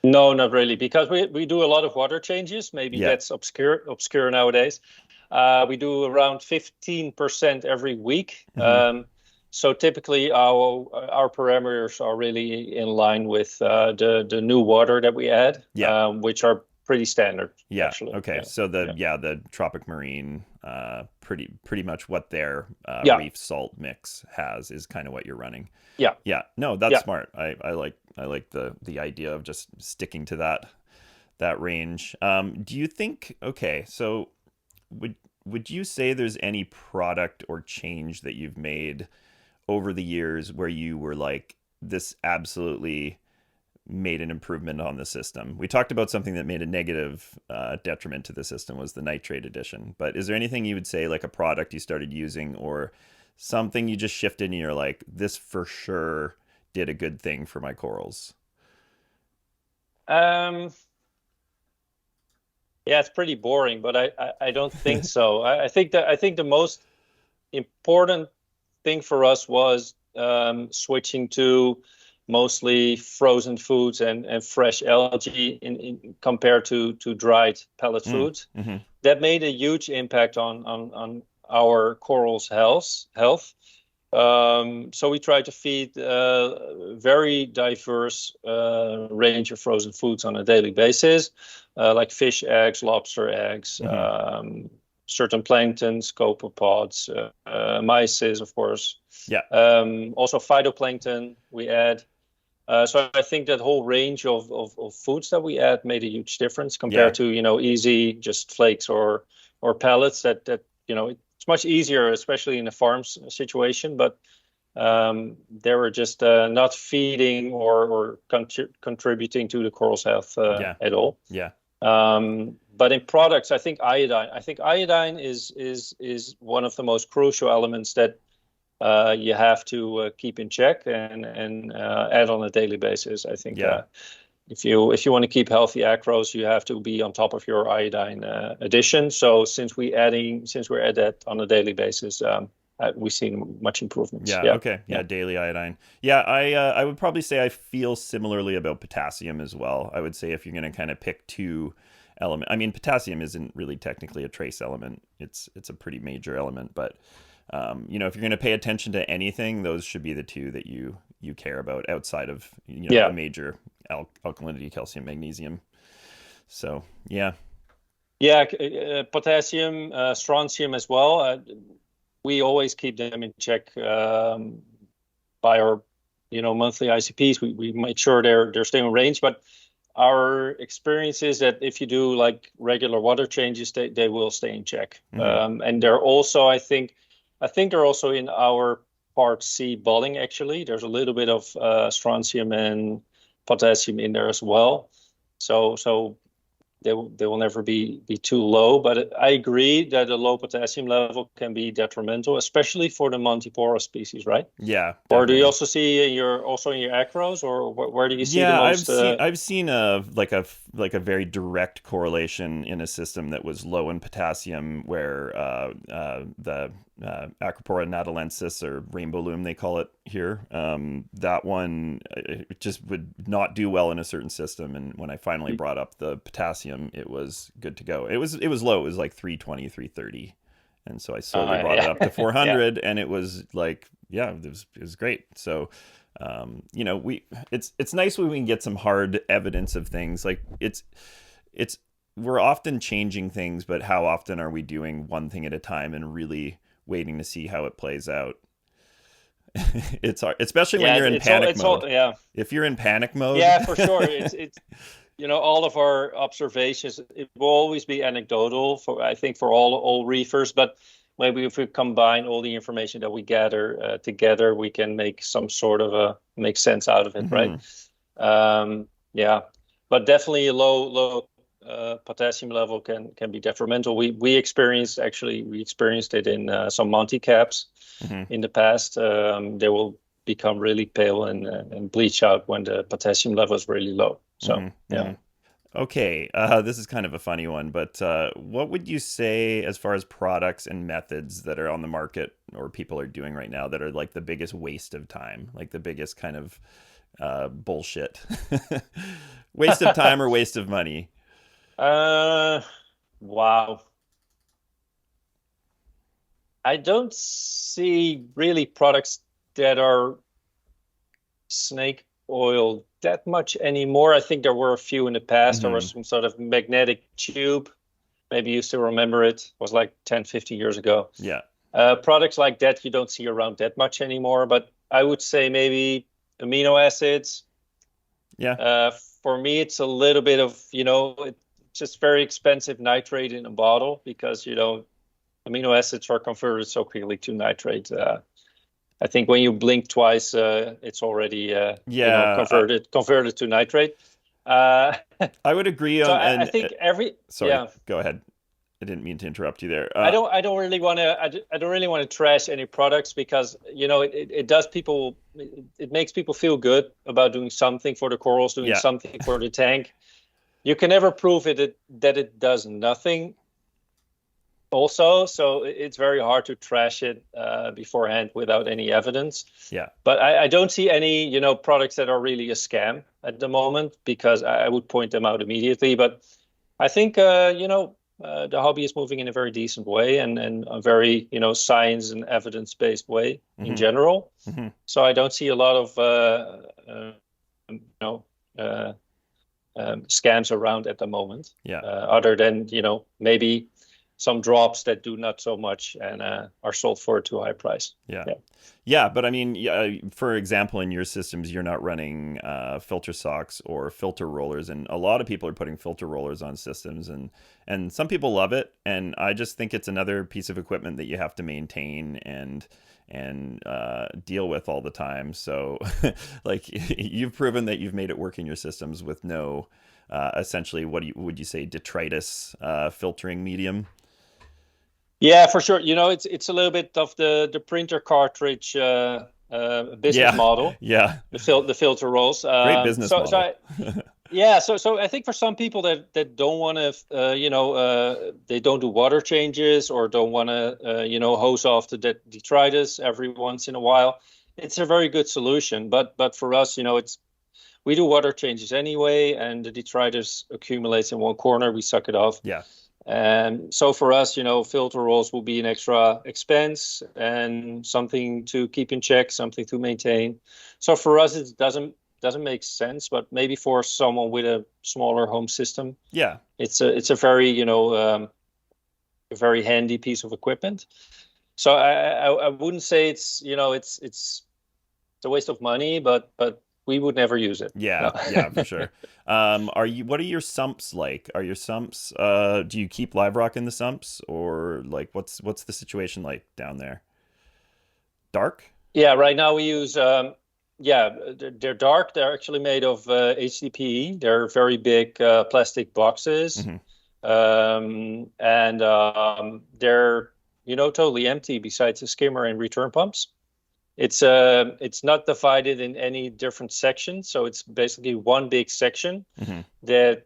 No, not really, because we do a lot of water changes. Maybe Yeah. that's obscure nowadays. We do around 15% every week. Hmm. So typically our parameters are really in line with the new water that we add, Yeah. which are pretty standard Yeah. actually. Okay. Yeah, So the yeah, yeah the Tropic Marine, pretty much what their yeah, reef salt mix has is kind of what you're running. yeah, Yeah. No, that's yeah. smart. I like the idea of just sticking to that range. Do you think? Okay. So would would you say there's any product or change that you've made over the years where you were like, this absolutely made an improvement on the system? We talked about something that made a negative detriment to the system was the nitrate addition. But is there anything you would say, like a product you started using or something you just shifted and you're like, this for sure did a good thing for my corals? Um, yeah, it's pretty boring, but I don't think so. I think the most important thing for us was switching to mostly frozen foods and fresh algae in compared to dried pellet Mm, foods. mm-hmm. That made a huge impact on our corals' health. So we try to feed a very diverse range of frozen foods on a daily basis, like fish eggs, lobster eggs, Mm-hmm. certain planktons, copepods, mysis, of course. Yeah. Also phytoplankton we add. So I think that whole range of foods that we add made a huge difference Yeah. compared to easy just flakes or pellets that it's much easier, especially in a situation, but they were just not feeding or contributing to the coral's health Yeah. at all. Yeah. But in products, I think iodine. I think iodine is one of the most crucial elements that you have to keep in check and add on a daily basis. I think Yeah. if you want to keep healthy acros, you have to be on top of your iodine addition. So since we're at that on a daily basis, we've seen much improvements. Yeah. Yeah, Okay. yeah, Yeah. Daily iodine. Yeah. I would probably say I feel similarly about potassium as well. I would say if you're going to kind of pick two element, I mean, potassium isn't really technically a trace element. It's a pretty major element, but if you're going to pay attention to anything, those should be the two that you care about outside of the yeah. major alkalinity, calcium, magnesium. So yeah. Yeah, potassium, strontium as well. we always keep them in check by our monthly ICPs. We make sure they're staying in range, but our experience is that if you do like regular water changes, they will stay in check. And they're also, I think they're also in our part C bulling. Actually, there's a little bit of strontium and potassium in there as well. So they will never be too low. But I agree that a low potassium level can be detrimental, especially for the Montipora species, right? Yeah. Or do you Definitely. also see in your acros, or where do you see the Yeah, most? I've seen a like a very direct correlation in a system that was low in potassium, where the Acropora natalensis, or rainbow loom they call it here, that one just would not do well in a certain system. And when I finally brought up the potassium, it was good to go. It was low. It was like 320, 330. And so I slowly brought it Yeah, up to yeah, 400, and it was like, yeah, it was great. So it's nice when we can get some hard evidence of things. Like it's we're often changing things, but how often are we doing one thing at a time and really waiting to see how it plays out? It's hard, especially when yeah. you're in panic It's all mode. yeah, If you're in panic mode, yeah, for sure. It's all of our observations. It will always be anecdotal for, I think, for all reefers, but maybe if we combine all the information that we gather together, we can make some sort of make sense out of it, right? mhm, Yeah, but definitely a low potassium level can be detrimental. We experienced it in some Monty caps mhm, in the past. They will become really pale and bleach out when the potassium level is really low. So mhm, yeah. mhm. Okay, this is kind of a funny one, but what would you say as far as products and methods that are on the market or people are doing right now that are like the biggest waste of time, like the biggest kind of bullshit? Waste of time or waste of money? uh, wow. I don't see really products that are snake oil that much anymore. I think there were a few in the past. There was Hmm. some sort of magnetic tube. Maybe you still remember it. It was like 10, 15 years ago. Yeah. Products like that you don't see around that much anymore. But I would say maybe amino acids. Yeah. Uh, for me, it's a little bit of, it's just very expensive nitrate in a bottle because, amino acids are converted so quickly to nitrate. I think when you blink twice, it's already Yeah. converted to nitrate. Uh, I would agree so on, I and think sorry, go ahead. I didn't mean to interrupt you there. I don't really want to I don't really want to trash any products because it does people, it makes people feel good about doing something for the corals, doing Yeah. something for the tank. You can never prove that it does nothing also, so it's very hard to trash it beforehand without any evidence. Yeah. But I don't see any, products that are really a scam at the moment because I would point them out immediately. But I think, the hobby is moving in a very decent way and a very, science and evidence-based way in Hmm. general. Hmm. So I don't see a lot of, know, uh, scams around at the moment, Yeah. other than, maybe some drops that do not so much and are sold for a too high price. Yeah. Yeah. Yeah, but I mean, yeah, for example, in your systems, you're not running filter socks or filter rollers, and a lot of people are putting filter rollers on systems, and some people love it, and I just think it's another piece of equipment that you have to maintain and deal with all the time. So, like, you've proven that you've made it work in your systems with no, essentially, would you say, detritus filtering medium? Yeah, for sure. It's a little bit of the printer cartridge business Yeah, model, yeah, the filter rolls. great business model. Yeah, so I think for some people that don't want to, they don't do water changes or don't want to, hose off the detritus every once in a while. It's a very good solution. But for us, we do water changes anyway, and the detritus accumulates in one corner. We suck it off. Yeah. And so for us, filter rolls will be an extra expense and something to keep in check, something to maintain. So for us, it doesn't make sense, but maybe for someone with a smaller home system, Yeah. it's a very a very handy piece of equipment. So I wouldn't say it's, it's a waste of money, but we would never use it. No. Yeah, yeah, for sure. What are your sumps like? Are your sumps, do you keep live rock in the sumps, or like what's the situation like down there? Dark? Yeah, right now we use yeah, they're dark. They're actually made of HDPE. They're very big plastic boxes. Hmm. And they're, totally empty besides the skimmer and return pumps. It's not divided in any different sections, so it's basically one big section Hmm. that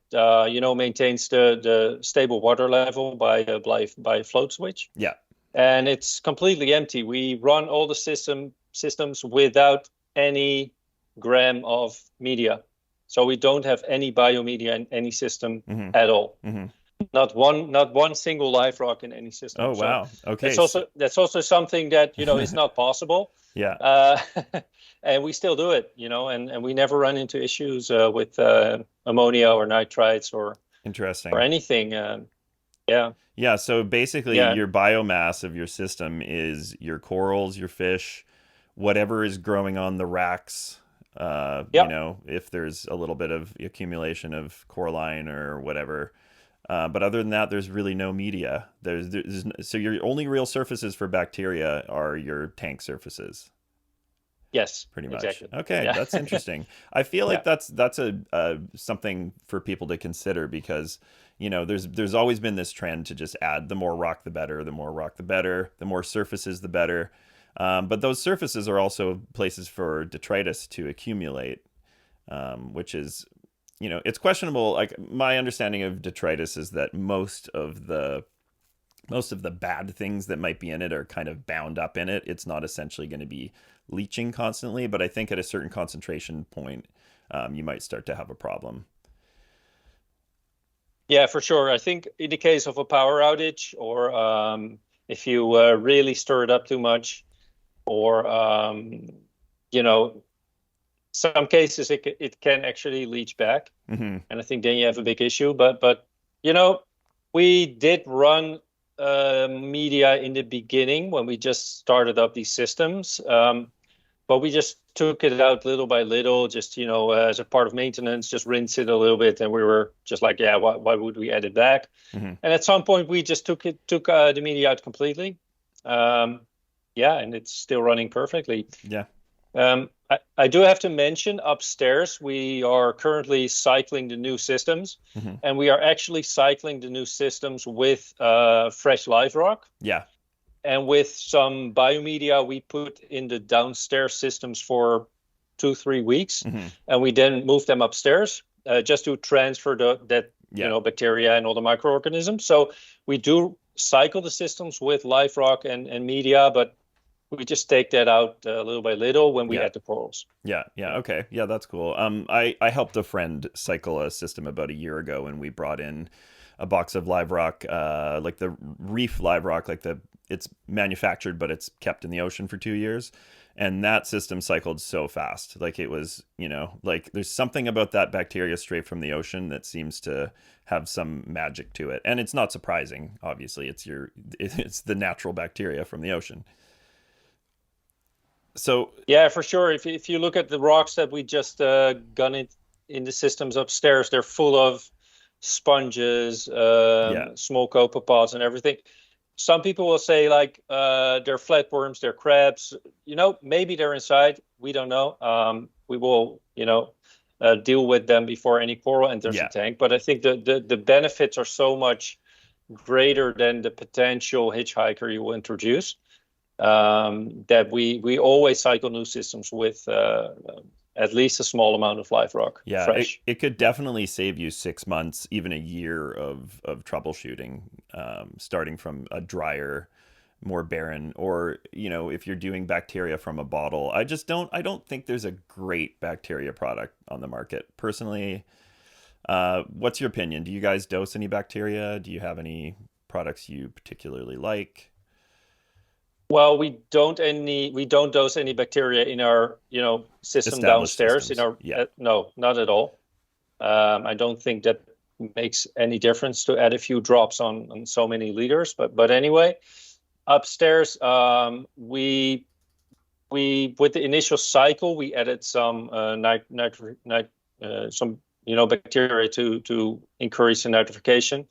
maintains the stable water level by a float switch, Yeah. and it's completely empty. We run all the systems without any gram of media, so we don't have any biomedia in any system Hmm. at all. Hmm. Not one single live rock in any system. Oh, So wow. Okay. that's also something that is not possible, Yeah. uh, and we still do it. And we never run into issues with ammonia or nitrites or Interesting. anything. Yeah, Yeah, so basically yeah, your biomass of your system is your corals, your fish, whatever is growing on the racks. yeah. If there's a little bit of accumulation of coralline or whatever. But other than that, there's really no media. So your only real surfaces for bacteria are your tank surfaces, Yes, pretty much. exactly. Okay, Yeah, that's interesting. I feel like yeah, that's a something for people to consider because there's always been this trend to just add the more rock the better, the more rock the better, the more surfaces the better. But those surfaces are also places for detritus to accumulate, which is it's questionable. Like my understanding of detritus is that most of the bad things that might be in it are kind of bound up in it. It's not essentially going to be leaching constantly, but I think at a certain concentration point, you might start to have a problem. yeah, for sure. I think in the case of a power outage, or if you really stir it up too much, or you know, some cases it can actually leach back, Hmm. and I think then you have a big issue. But you know, we did run media in the beginning when we just started up these systems, but we just took it out little by little, just as a part of maintenance, just rinse it a little bit, and we were just like, yeah, why would we add it back? Hmm. And at some point, we just took the media out completely. Um, yeah, and it's still running perfectly. Yeah. I do have to mention upstairs, we are currently cycling the new systems, Hmm. and we are actually cycling the new systems with fresh live rock Yeah. and with some biomedia we put in the downstairs systems for 2 3 weeks, Hmm. and we then move them upstairs just to transfer that Yeah. bacteria and all the microorganisms. So we do cycle the systems with live rock and media, but we just take that out little by little when we Yeah. add the corals. Yeah, yeah, Yeah. okay, yeah, that's cool. I helped a friend cycle a system about a year ago, and we brought in a box of live rock, like the Reef live rock, like it's manufactured, but it's kept in the ocean for 2 years, and that system cycled so fast. Like it was, like there's something about that bacteria straight from the ocean that seems to have some magic to it, and it's not surprising. Obviously, it's the natural bacteria from the ocean. So Yeah, for sure. If you look at the rocks that we just gun in the systems upstairs, they're full of sponges, yeah, small copepods, and everything. Some people will say like they're flatworms, they're crabs. Maybe they're inside. We don't know. We will, deal with them before any coral enters the yeah. tank. But I think the benefits are so much greater than the potential hitchhiker you will introduce, that we always cycle new systems with at least a small amount of live rock, Yeah, it, fresh. it could definitely save you 6 months, even a year of troubleshooting, starting from a drier, more barren, or if you're doing bacteria from a bottle. I don't think there's a great bacteria product on the market. Personally, what's your opinion? Do you guys dose any bacteria? Do you have any products you particularly like? Well, we don't dose any bacteria in our system Established downstairs. In systems. our Yeah. No, not at all. I don't think that makes any difference to add a few drops on so many liters. But anyway, Upstairs, we with the initial cycle, we added some some bacteria to increase the nitrification,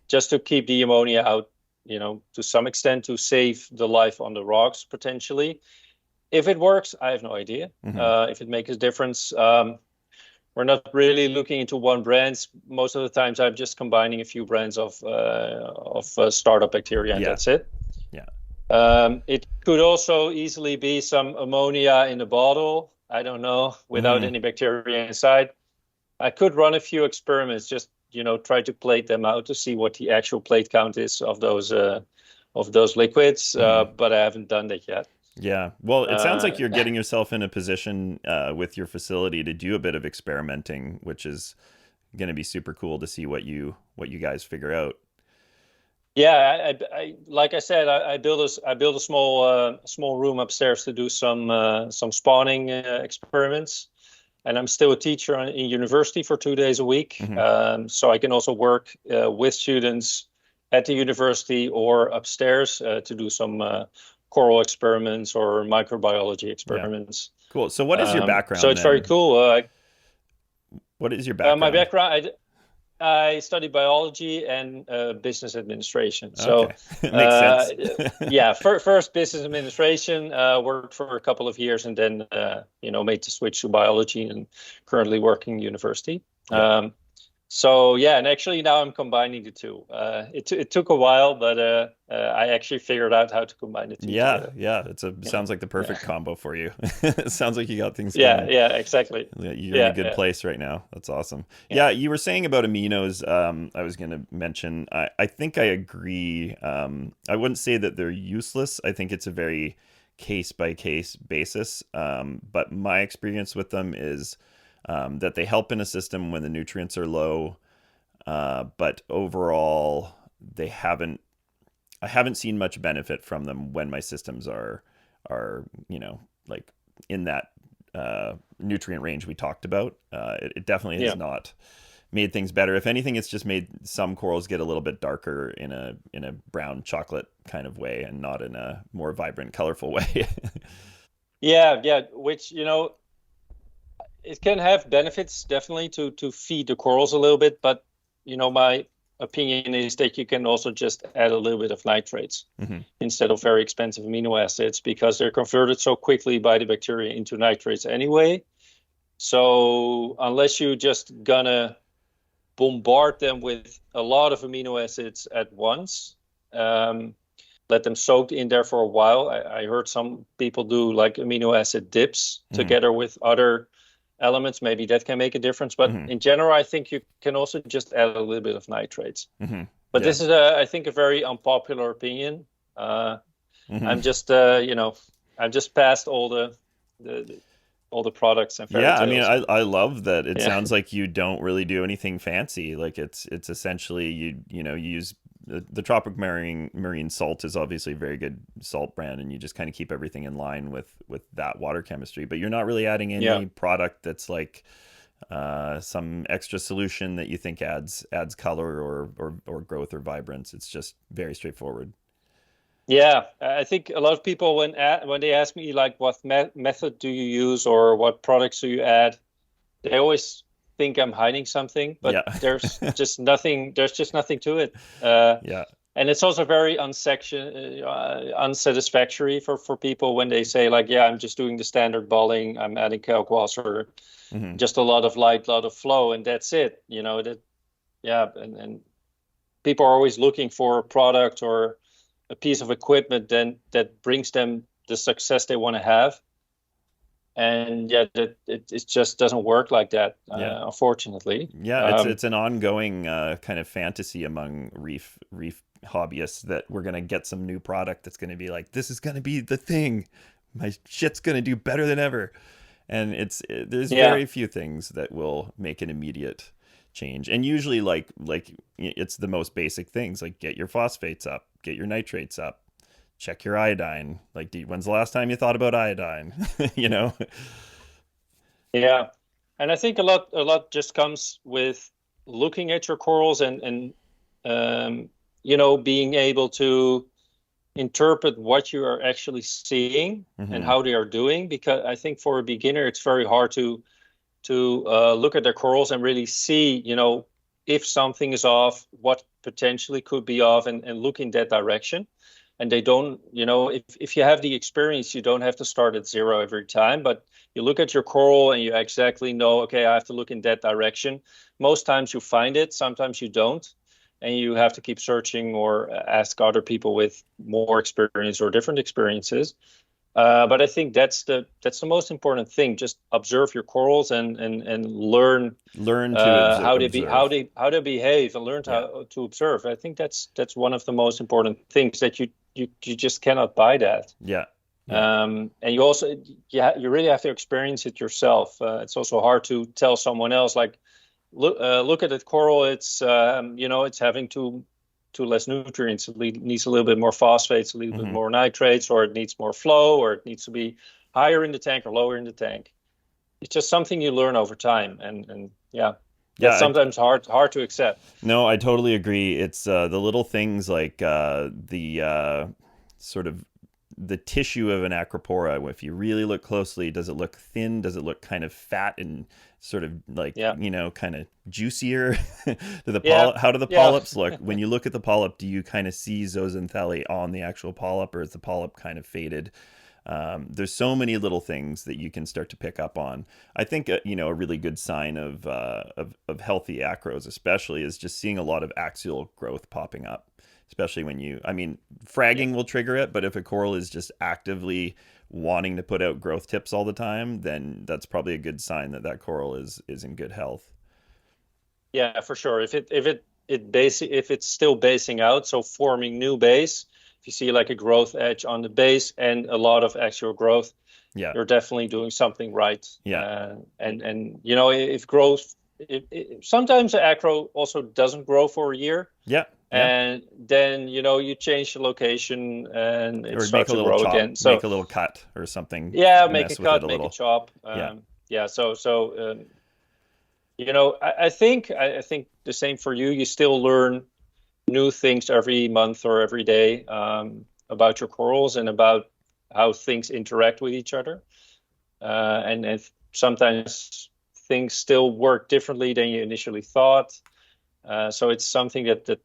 just to keep the ammonia out, to some extent, to save the life on the rocks potentially. If it works, I have no idea. If it makes a difference. We're not really looking into one brand. Most of the times, I'm just combining a few brands of startup bacteria, and that's it. Yeah. It could also easily be some ammonia in the bottle. I don't know, without any bacteria inside. I could run a few experiments, just try to plate them out to see what the actual plate count is of those liquids. But I haven't done that yet. Yeah. Well, it sounds like you're getting yourself in a position with your facility to do a bit of experimenting, which is going to be super cool to see what you guys figure out. Yeah, I like I said, I built a small room upstairs to do some spawning experiments, and I'm still a teacher in university for 2 days a week. So I can also work with students at the university or upstairs to do some coral experiments or microbiology experiments. Yeah. Cool. So what is your background? So it's very cool. What is your background? My background, I studied biology and business administration. So makes sense. Yeah, first business administration, worked for a couple of years, and then made the switch to biology, and currently working university. Yeah. So yeah, and actually now I'm combining the two. It took a while, but I actually figured out how to combine the two. Yeah, together. Sounds like the perfect combo for you. It sounds like you got things going. Yeah, exactly. You're in a good place right now. That's awesome. Yeah, you were saying about aminos. I was going to mention. I think I agree. I wouldn't say that they're useless. I think it's a very case by case basis. But my experience with them is that they help in a system when the nutrients are low, but overall I haven't seen much benefit from them when my systems are like in that nutrient range we talked about. It definitely has not made things better. If anything, it's just made some corals get a little bit darker in a brown chocolate kind of way, and not in a more vibrant, colorful way. Yeah, which it can have benefits, definitely, to feed the corals a little bit, but my opinion is that you can also just add a little bit of nitrates instead of very expensive amino acids, because they're converted so quickly by the bacteria into nitrates anyway. So unless you just gonna bombard them with a lot of amino acids at once, let them soak in there for a while. I heard some people do like amino acid dips together with other elements. Maybe that can make a difference, but in general, I think you can also just add a little bit of nitrates. But this is I think a very unpopular opinion. I'm just I've just passed all the products and fairy tales. I mean, I love that. It sounds like you don't really do anything fancy. Like it's essentially you use the Tropic Marine salt is obviously a very good salt brand, and you just kind of keep everything in line with that water chemistry. But you're not really adding any product that's like some extra solution that you think adds color or growth or vibrance. It's just very straightforward. Yeah, I think a lot of people when they ask me like what method do you use or what products do you add, they always think I'm hiding something, but there's just nothing. There's just nothing to it. And it's also very unsatisfactory for people when they say like, I'm just doing the standard balling, I'm adding Kalkwasser, just a lot of light, lot of flow, and that's it. And people are always looking for a product or a piece of equipment then that brings them the success they want to have. And it just doesn't work like that, unfortunately. It's an ongoing kind of fantasy among reef hobbyists that we're going to get some new product that's going to be like, this is going to be the thing, my shit's going to do better than ever. And there's very few things that will make an immediate change. And usually like it's the most basic things, like get your phosphates up, get your nitrates up, check your iodine. Like, when's the last time you thought about iodine? Yeah. And I think a lot just comes with looking at your corals and being able to interpret what you are actually seeing and Hmm. how they are doing, because I think for a beginner it's very hard to look at their corals and really see, if something is off, what potentially could be off, and look in that direction. And they don't, if you have the experience, you don't have to start at zero every time, but you look at your coral and you exactly know, okay, I have to look in that direction. Most times you find it, sometimes you don't. And you have to keep searching or ask other people with more experience or different experiences. But I think that's the most important thing. Just observe your corals and learn Learn to observe. how they behave, and learn Yeah. how to observe. I think that's one of the most important things, that you just cannot buy that. Yeah. Yeah. And you also, you really have to experience it yourself. It's also hard to tell someone else, like, look at the coral. It's having too less nutrients. It needs a little bit more phosphates, a little bit Hmm. more nitrates, or it needs more flow, or it needs to be higher in the tank or lower in the tank. It's just something you learn over time, and yeah, Yeah. that's sometimes hard to accept. No, I totally agree. It's the little things like the sort of the tissue of an acropora. If you really look closely, does it look thin? Does it look kind of fat and sort of like, Yeah, kind of juicier? yeah, How do the yeah. polyps look? When you look at the polyp, do you kind of see zooxanthellae on the actual polyp, or is the polyp kind of faded? There's so many little things that you can start to pick up on. I think a really good sign of healthy acros, especially, is just seeing a lot of axial growth popping up. Especially when Yeah. fragging will trigger it, but if a coral is just actively wanting to put out growth tips all the time, then that's probably a good sign that that coral is in good health. Yeah, for sure. If it's still basing out, so forming new base, if you see like a growth edge on the base and a lot of actual growth, Yeah, you're definitely doing something right. yeah, And if growth, sometimes the acro also doesn't grow for a year, yeah, yeah. and then you change the location and it Or make starts a to little grow chop, again. make So a little cut or something, yeah, make a mess with it cut, a make a little. chop. Yeah, Yeah, I think the same for you. You still learn new things every month or every day, about your corals and about how things interact with each other. And sometimes things still work differently than you initially thought. So it's something that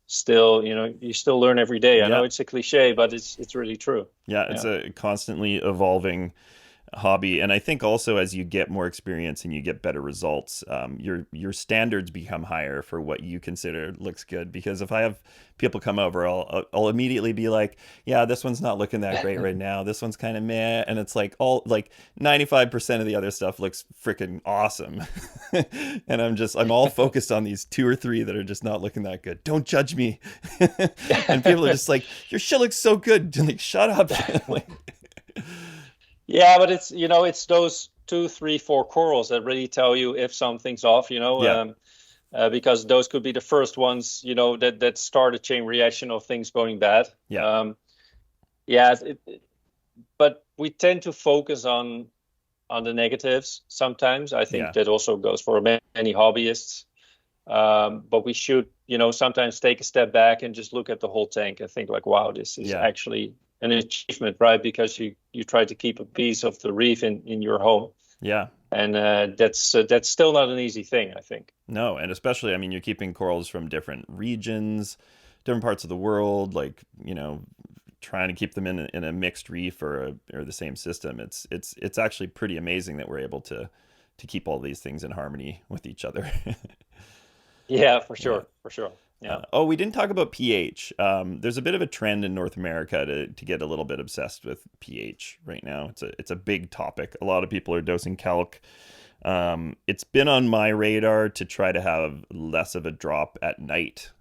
still, you still learn every day. I know yeah, it's a cliche, but it's really true. yeah. It's Yeah. a constantly evolving hobby, and I think also as you get more experience and you get better results, your standards become higher for what you consider looks good. Because if I have people come over, I'll immediately be like, yeah, this one's not looking that great right now, this one's kind of meh, and it's like all like 95% of the other stuff looks freaking awesome. And I'm all focused on these two or three that are just not looking that good. Don't judge me. And people are just like, your shit looks so good. Like, shut up. Like, Yeah, but it's those two, three, four corals that really tell you if something's off. yeah, Because those could be the first ones, that start a chain reaction of things going bad. yeah, Yeah, but we tend to focus on the negatives sometimes. I think yeah. that also goes for many hobbyists. But we should, sometimes take a step back and just look at the whole tank and think like, wow, this is Yeah. actually an achievement, right? Because you try to keep a piece of the reef in your home, Yeah. and that's still not an easy thing, I think. No, and especially, I mean, you're keeping corals from different regions, different parts of the world, like, trying to keep them in a mixed reef or the same system. It's actually pretty amazing that we're able to keep all these things in harmony with each other. Yeah, for Yeah. sure, for sure. Yeah. Oh, we didn't talk about pH. There's a bit of a trend in North America to get a little bit obsessed with pH right now. It's a big topic. A lot of people are dosing calc. It's been on my radar to try to have less of a drop at night.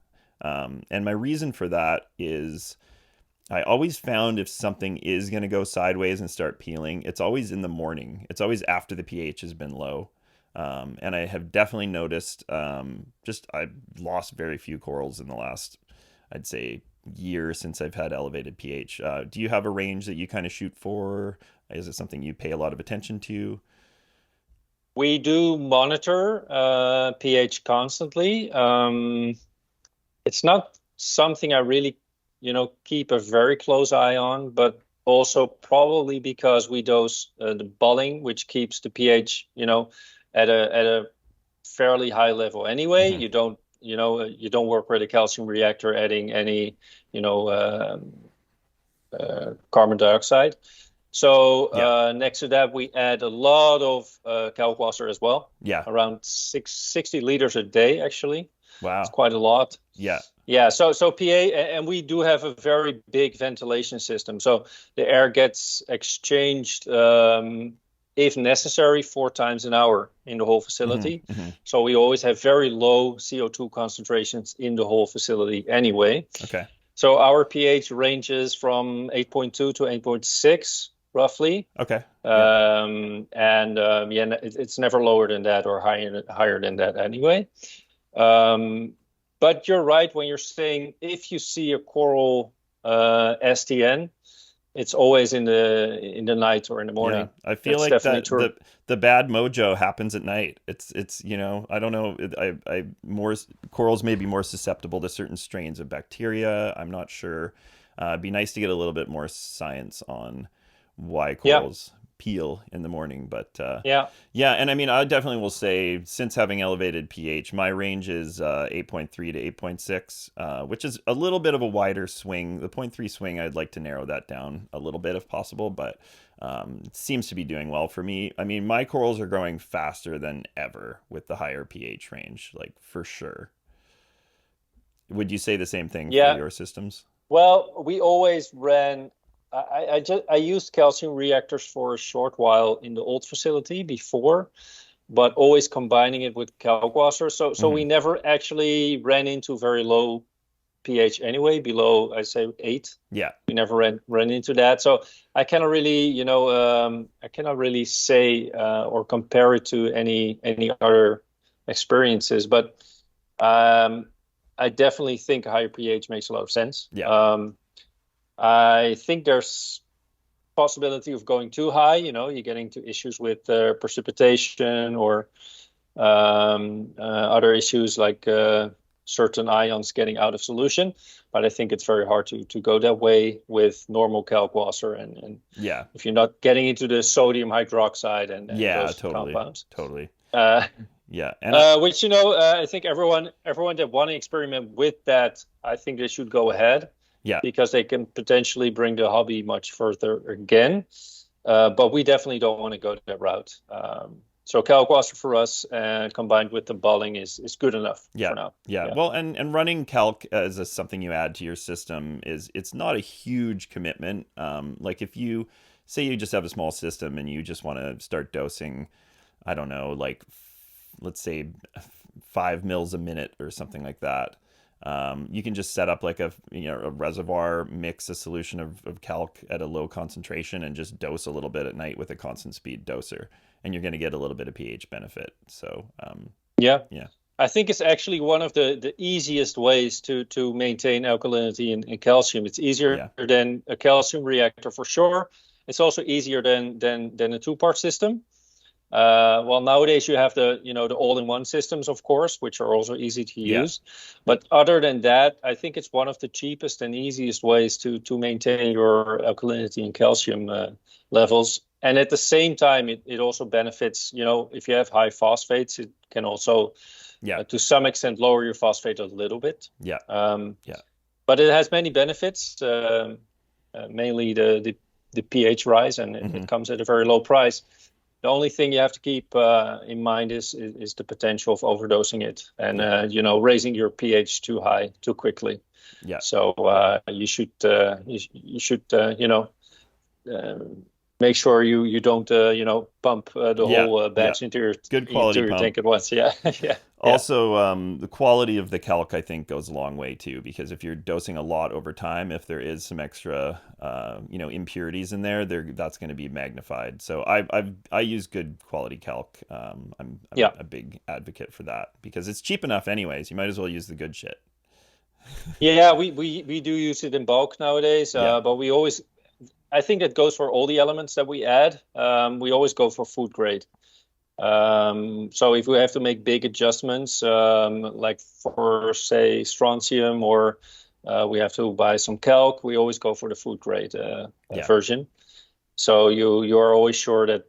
And my reason for that is I always found if something is going to go sideways and start peeling, it's always in the morning. It's always after the pH has been low. And I have definitely noticed, I've lost very few corals in the last, I'd say, year since I've had elevated pH. Do you have a range that you kind of shoot for? Is it something you pay a lot of attention to? We do monitor pH constantly. It's not something I really keep a very close eye on, but also probably because we dose the bulling, which keeps the pH, at a fairly high level anyway. Hmm. You don't work with a calcium reactor adding any, carbon dioxide. So Yeah. next to that, we add a lot of Kalkwasser as well, Yeah. around 60 liters a day, actually. It's Wow. quite a lot. Yeah. Yeah, so PA, and we do have a very big ventilation system. So the air gets exchanged, if necessary, 4 times an hour in the whole Hmm. facility. Hmm. So we always have very low CO2 concentrations in the whole facility anyway. Okay. So our pH ranges from 8.2 to 8.6, roughly. Okay. Yeah. And it's never lower than that or higher than that anyway. But you're right when you're saying if you see a coral STN, it's always in the night or in the Yeah, morning. I feel That's like definitely that true. the bad mojo happens at night. It's I don't know. I more corals may be more susceptible to certain strains of bacteria. I'm not sure. It'd be nice to get a little bit more science on why Yeah, corals peel in the morning. But yeah, yeah, and I mean, I definitely will say since having elevated pH, my range is 8.3 to 8.6, which is a little bit of a wider swing. The zero point 0.3 swing, I'd like to narrow that down a little bit if possible, but it seems to be doing well for me. I mean, my corals are growing faster than ever with the higher pH range, like for sure. Would you say the same thing for yeah. your systems? Well, we always ran. I used calcium reactors for a short while in the old facility before, but always combining it with Kalkwasser. So Hmm. we never actually ran into very low pH anyway, below I say 8. Yeah. We never ran into that. So I cannot really say or compare it to any other experiences, but um, I definitely think a higher pH makes a lot of sense. Yeah. I think there's possibility of going too high. You're getting to issues with precipitation or other issues like certain ions getting out of solution. But I think it's very hard to go that way with normal Kalkwasser. And Yeah. if you're not getting into the sodium hydroxide and Yeah, those totally. compounds. Totally. Uh, Yeah. And I, which, I think everyone that want to experiment with that, I think they should go ahead yeah. because they can potentially bring the hobby much further again. But we definitely don't want to go that route. So Kalkwasser for us, combined with the bulling, is good enough Yeah, for now. yeah. Yeah, Well, and running calc as something you add to your system it's not a huge commitment. Like if you say you just have a small system and you just want to start dosing, I don't know, like let's say 5 mils a minute or something like that. You can just set up like a reservoir, mix a solution of calc at a low concentration, and just dose a little bit at night with a constant speed doser, and you're going to get a little bit of pH benefit. So yeah. yeah, I think it's actually one of the easiest ways to maintain alkalinity and calcium. It's easier yeah, than a calcium reactor for sure. It's also easier than a two-part system. Well, nowadays you have the all-in-one systems, of course, which are also easy to yeah, use. But other than that, I think it's one of the cheapest and easiest ways to maintain your alkalinity and calcium levels. And at the same time, it also benefits, if you have high phosphates, it can also, yeah, to some extent, lower your phosphate a little bit. yeah, Um, yeah. but it has many benefits, mainly the pH rise, and Hmm. it comes at a very low price. The only thing you have to keep in mind is the potential of overdosing it and Yeah, raising your pH too high too quickly. yeah, So you should uh, make sure you don't pump the yeah, whole yeah. batch into your Good into quality your pump. tank at once. Yeah, yeah, yeah, Also, the quality of the calc I think goes a long way too, because if you're dosing a lot over time, if there is some extra, impurities in there, that's going to be magnified. So I use good quality calc. I'm yeah. a big advocate for that because it's cheap enough anyways. You might as well use the good shit. Yeah, we do use it in bulk nowadays, Yeah, but I think that goes for all the elements that we add. We always go for food grade. So if we have to make big adjustments, like for say strontium or We have to buy some calc. We always go for the food grade Yeah. version. So you are always sure that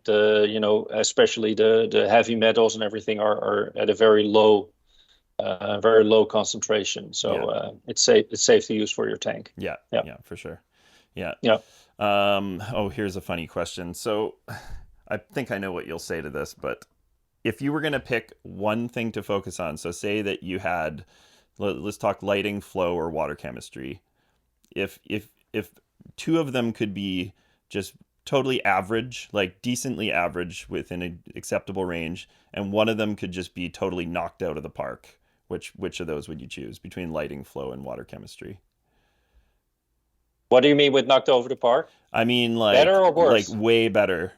especially the heavy metals and everything are at a very low concentration. So it's safe to use for your tank. Yeah. Yeah. Yeah, for sure. Yeah. Yeah. Oh, here's a funny question. So I think I know what you'll say to this, but if you were going to pick one thing to focus on, so say that you had, let's talk lighting, flow, or water chemistry. If two of them could be just totally average, like decently average within an acceptable range, and one of them could just be totally knocked out of the park, which of those would you choose between lighting, flow, and water chemistry? What do you mean with knocked over the park? I mean, Better or like worse? way better,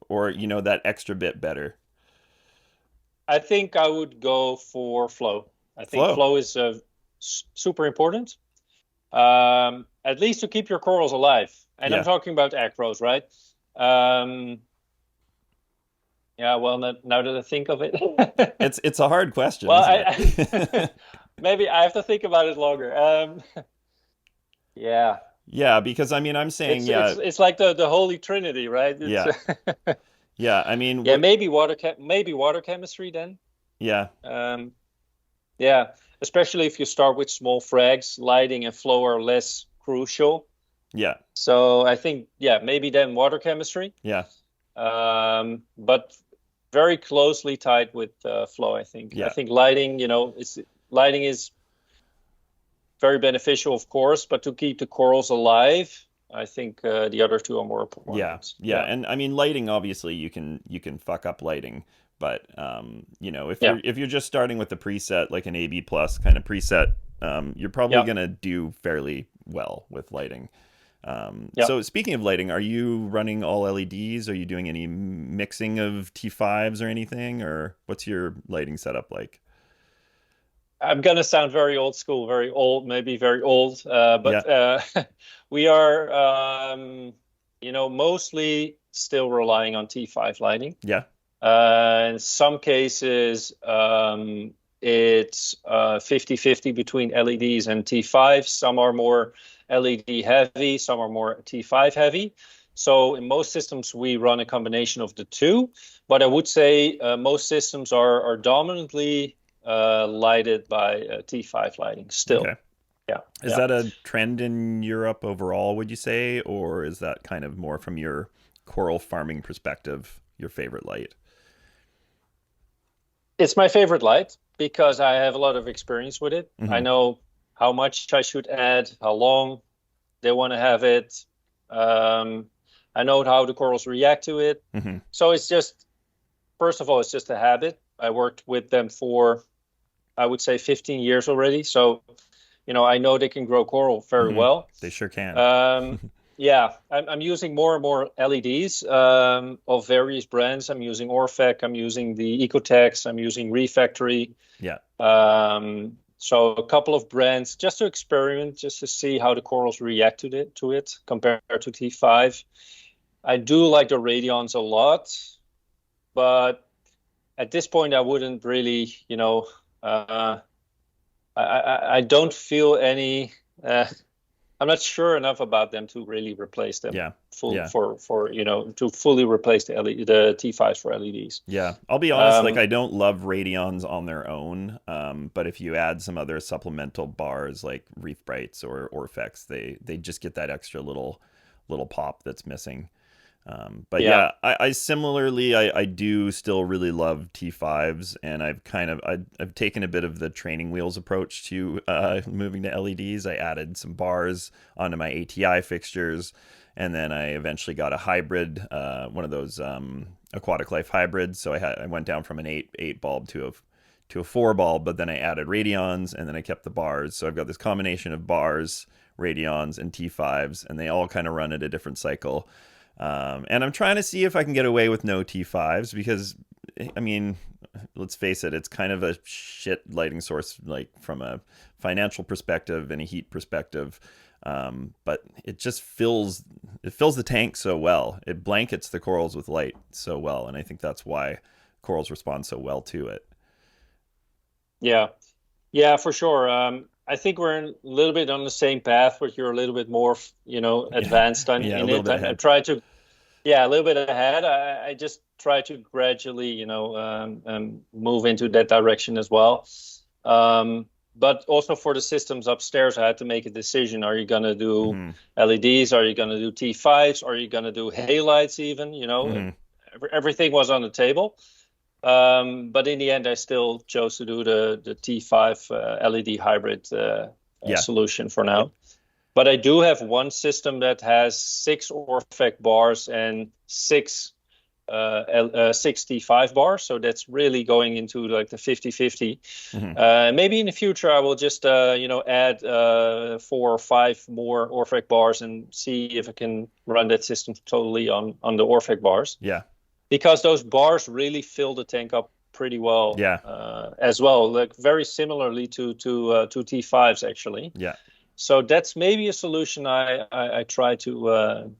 or that extra bit better. I think I would go for flow. I think Flow. flow is super important, at least to keep your corals alive. And I'm Yeah. talking about acros, right? Um, yeah, well, now that I think of it, It's a hard question, well, isn't it? maybe I have to think about it longer. Yeah, Yeah, because I mean, I'm saying, it's like the Holy Trinity, right? yeah, yeah. I mean, Yeah, maybe water chemistry then. yeah, Um, yeah, especially if you start with small frags, lighting and flow are less crucial. yeah, So I think, yeah, maybe then water chemistry, yeah, but very closely tied with flow. I think. yeah, I think lighting is very beneficial, of course, but to keep the corals alive, I think the other two are more yeah, important. yeah. And I mean, lighting, obviously, you can fuck up lighting, but if Yeah. you're just starting with the preset, like an AB plus kind of preset, you're probably Yeah. gonna do fairly well with lighting. Yeah. So speaking of lighting, are you running all LEDs? Are you doing any mixing of T5s or anything, or what's your lighting setup like? I'm gonna sound very old school, very old, maybe very old, Yeah, but we are, mostly still relying on T5 lighting. yeah, In some cases, it's 50-50 between LEDs and T5. Some are more LED heavy, some are more T5 heavy. So in most systems, we run a combination of the two. But I would say most systems are dominantly lighted by T5 lighting still. okay. Yeah. Is Yeah. that a trend in Europe overall, would you say, or is that kind of more from your coral farming perspective, your favorite light? It's my favorite light because I have a lot of experience with it. I Hmm. know how much I should add, how long they want to have it. Um, I know how the corals react to it. Hmm. So it's just, first of all, it's just a habit. I worked with them for, I would say, 15 years already. So, I know they can grow coral very Hmm. well. They sure can. Yeah, I'm using more and more LEDs of various brands. I'm using Orfec, I'm using the Ecotex, I'm using Reef. Yeah, So a couple of brands just to experiment, just to see how the corals react to it compared to T5. I do like the radions a lot, but at this point I wouldn't really, I don't feel any. I'm not sure enough about them to really replace them yeah, full yeah, for to fully replace the T5s for LEDs. yeah. I'll be honest, like Um, I don't love radions on their own, but if you add some other supplemental bars like Reef Brights or Orfex, they just get that extra little pop that's missing. But yeah, yeah, I similarly, I do still really love T5s, and I've taken a bit of the training wheels approach to moving to LEDs. I added some bars onto my ATI fixtures, and then I eventually got a hybrid, one of those aquatic life hybrids. So I went down from an eight bulb to a 4 bulb, but then I added radions, and then I kept the bars. So I've got this combination of bars, radions, and T5s, and they all kind of run at a different cycle. And I'm trying to see if I can get away with no T5s because, I mean, let's face it, it's kind of a shit lighting source, like from a financial perspective and a heat perspective. But it just fills the tank so well. It blankets the corals with light so well, and I think that's why corals respond so well to it. yeah, yeah, for sure. I think we're a little bit on the same path, but you're a little bit more, advanced Yeah, a in little it. bit I ahead. try to, yeah, a little bit ahead. I just try to gradually, move into that direction as well. Um, but also for the systems upstairs, I had to make a decision. Are you going to do Hmm. LEDs? Are you going to do T5s? Are you going to do halides even? Hmm. Everything was on the table. But in the end, I still chose to do the T5 LED hybrid Yeah. solution for now. But I do have one system that has 6 Orfec bars and 65 bars. So that's really going into like the 50-50. Hmm. Maybe in the future, I will just, add 4 or 5 more Orfec bars and see if I can run that system totally on the Orfec bars. Yeah. Because those bars really fill the tank up pretty well Yeah. as well, like very similarly to T5s actually. Yeah. So that's maybe a solution I try to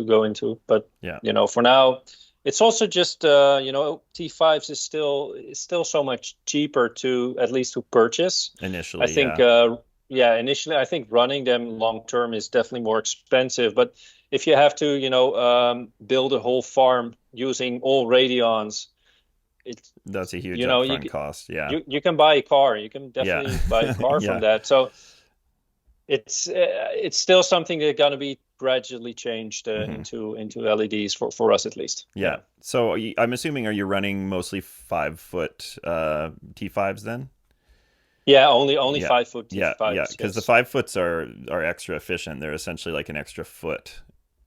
go into, but Yeah. for now, it's also just T5s is still so much cheaper to at least to purchase. I Initially, think yeah. initially I think running them long term is definitely more expensive, but if you have to build a whole farm using all radions, it's That's a huge you know you upfront cost. Yeah. you can buy a car. You can Yeah. definitely buy a car from Yeah. that. So it's still something that's going to be gradually changed Hmm. into LEDs for us at least. Yeah. So I'm assuming, are you running mostly 5-foot T5s then? Yeah, only Yeah. 5 foot Yeah. Yeah. T5s. Because the Yes. 5 foots are extra efficient. They're essentially like an extra foot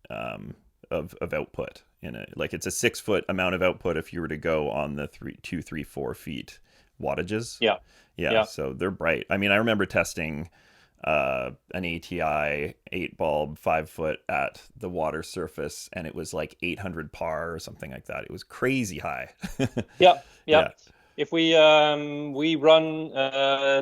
of output in it. Like it's a 6-foot amount of output if you were to go on the 2, 3, 4 feet wattages. Yeah. Yeah. Yeah. So they're bright. I mean, I remember testing an ATI 8 bulb 5-foot at the water surface, and it was like 800 par or something like that. It was crazy high. Yeah. Yeah. Yeah. If we run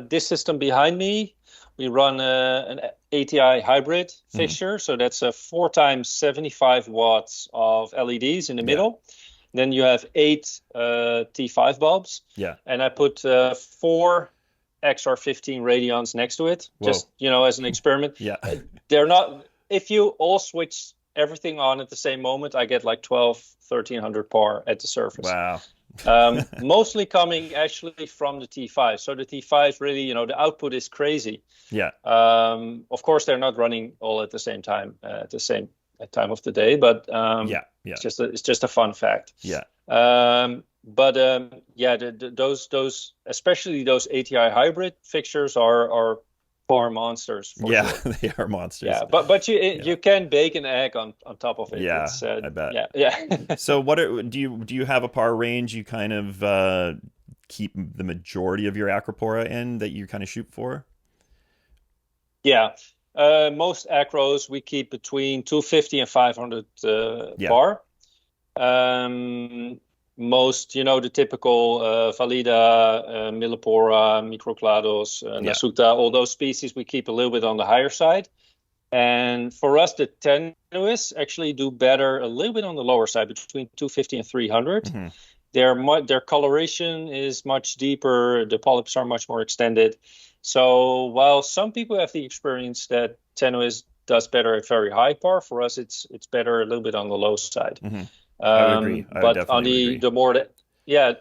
this system behind me, we run an ATI hybrid Hmm. fixture. So that's a 4 times 75 watts of LEDs in the Yeah. middle. Then you have 8 T5 bulbs, Yeah. and I put 4 XR15 radions next to it, Whoa. just as an experiment. Yeah. They're not. If you all switch everything on at the same moment, I get like 1300 par at the surface. Wow. Mostly coming actually from the T5. So the T5 really, the output is crazy. Yeah. Of course, they're not running all at the same time, at the same time of the day, but Yeah. Yeah. it's just a fun fact. Yeah. Those especially those ATI hybrid fixtures are power monsters for Yeah. sure. They are monsters. Yeah, but you can bake an egg on top of it. Yeah, It's, I bet. Yeah. So do you have a par range you kind of keep the majority of your acropora in that you kind of shoot for? Yeah. Most acros we keep between 250 and 500 Yeah. bar. Most, the typical Valida, Millipora, Microclados, Yeah. Nasuta, all those species we keep a little bit on the higher side. And for us, the tenuis actually do better a little bit on the lower side, between 250 and 300. Hmm. Their coloration is much deeper. The polyps are much more extended. So while some people have the experience that tenuis does better at very high par, for us it's better a little bit on the low side. Hmm. I would agree. I would But on definitely agree. the more yeah,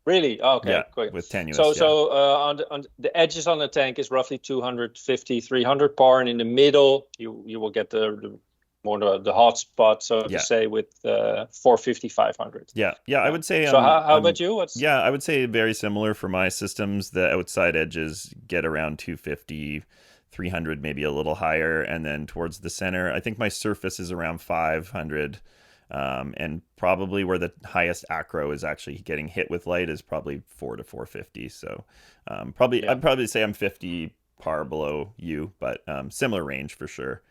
really okay, Yeah, great. with tenuous. So on the edges on the tank is roughly 250, 300 par, and in the middle you will get the more the hot spot, so Yeah. to say, with 450, 500. Yeah. I would say. So how about you? Yeah, I would say very similar for my systems. The outside edges get around 250, 300, maybe a little higher, and then towards the center, I think my surface is around 500. And probably where the highest acro is actually getting hit with light is probably 4 to 450. So I'd probably say I'm 50 par below you, but similar range for sure.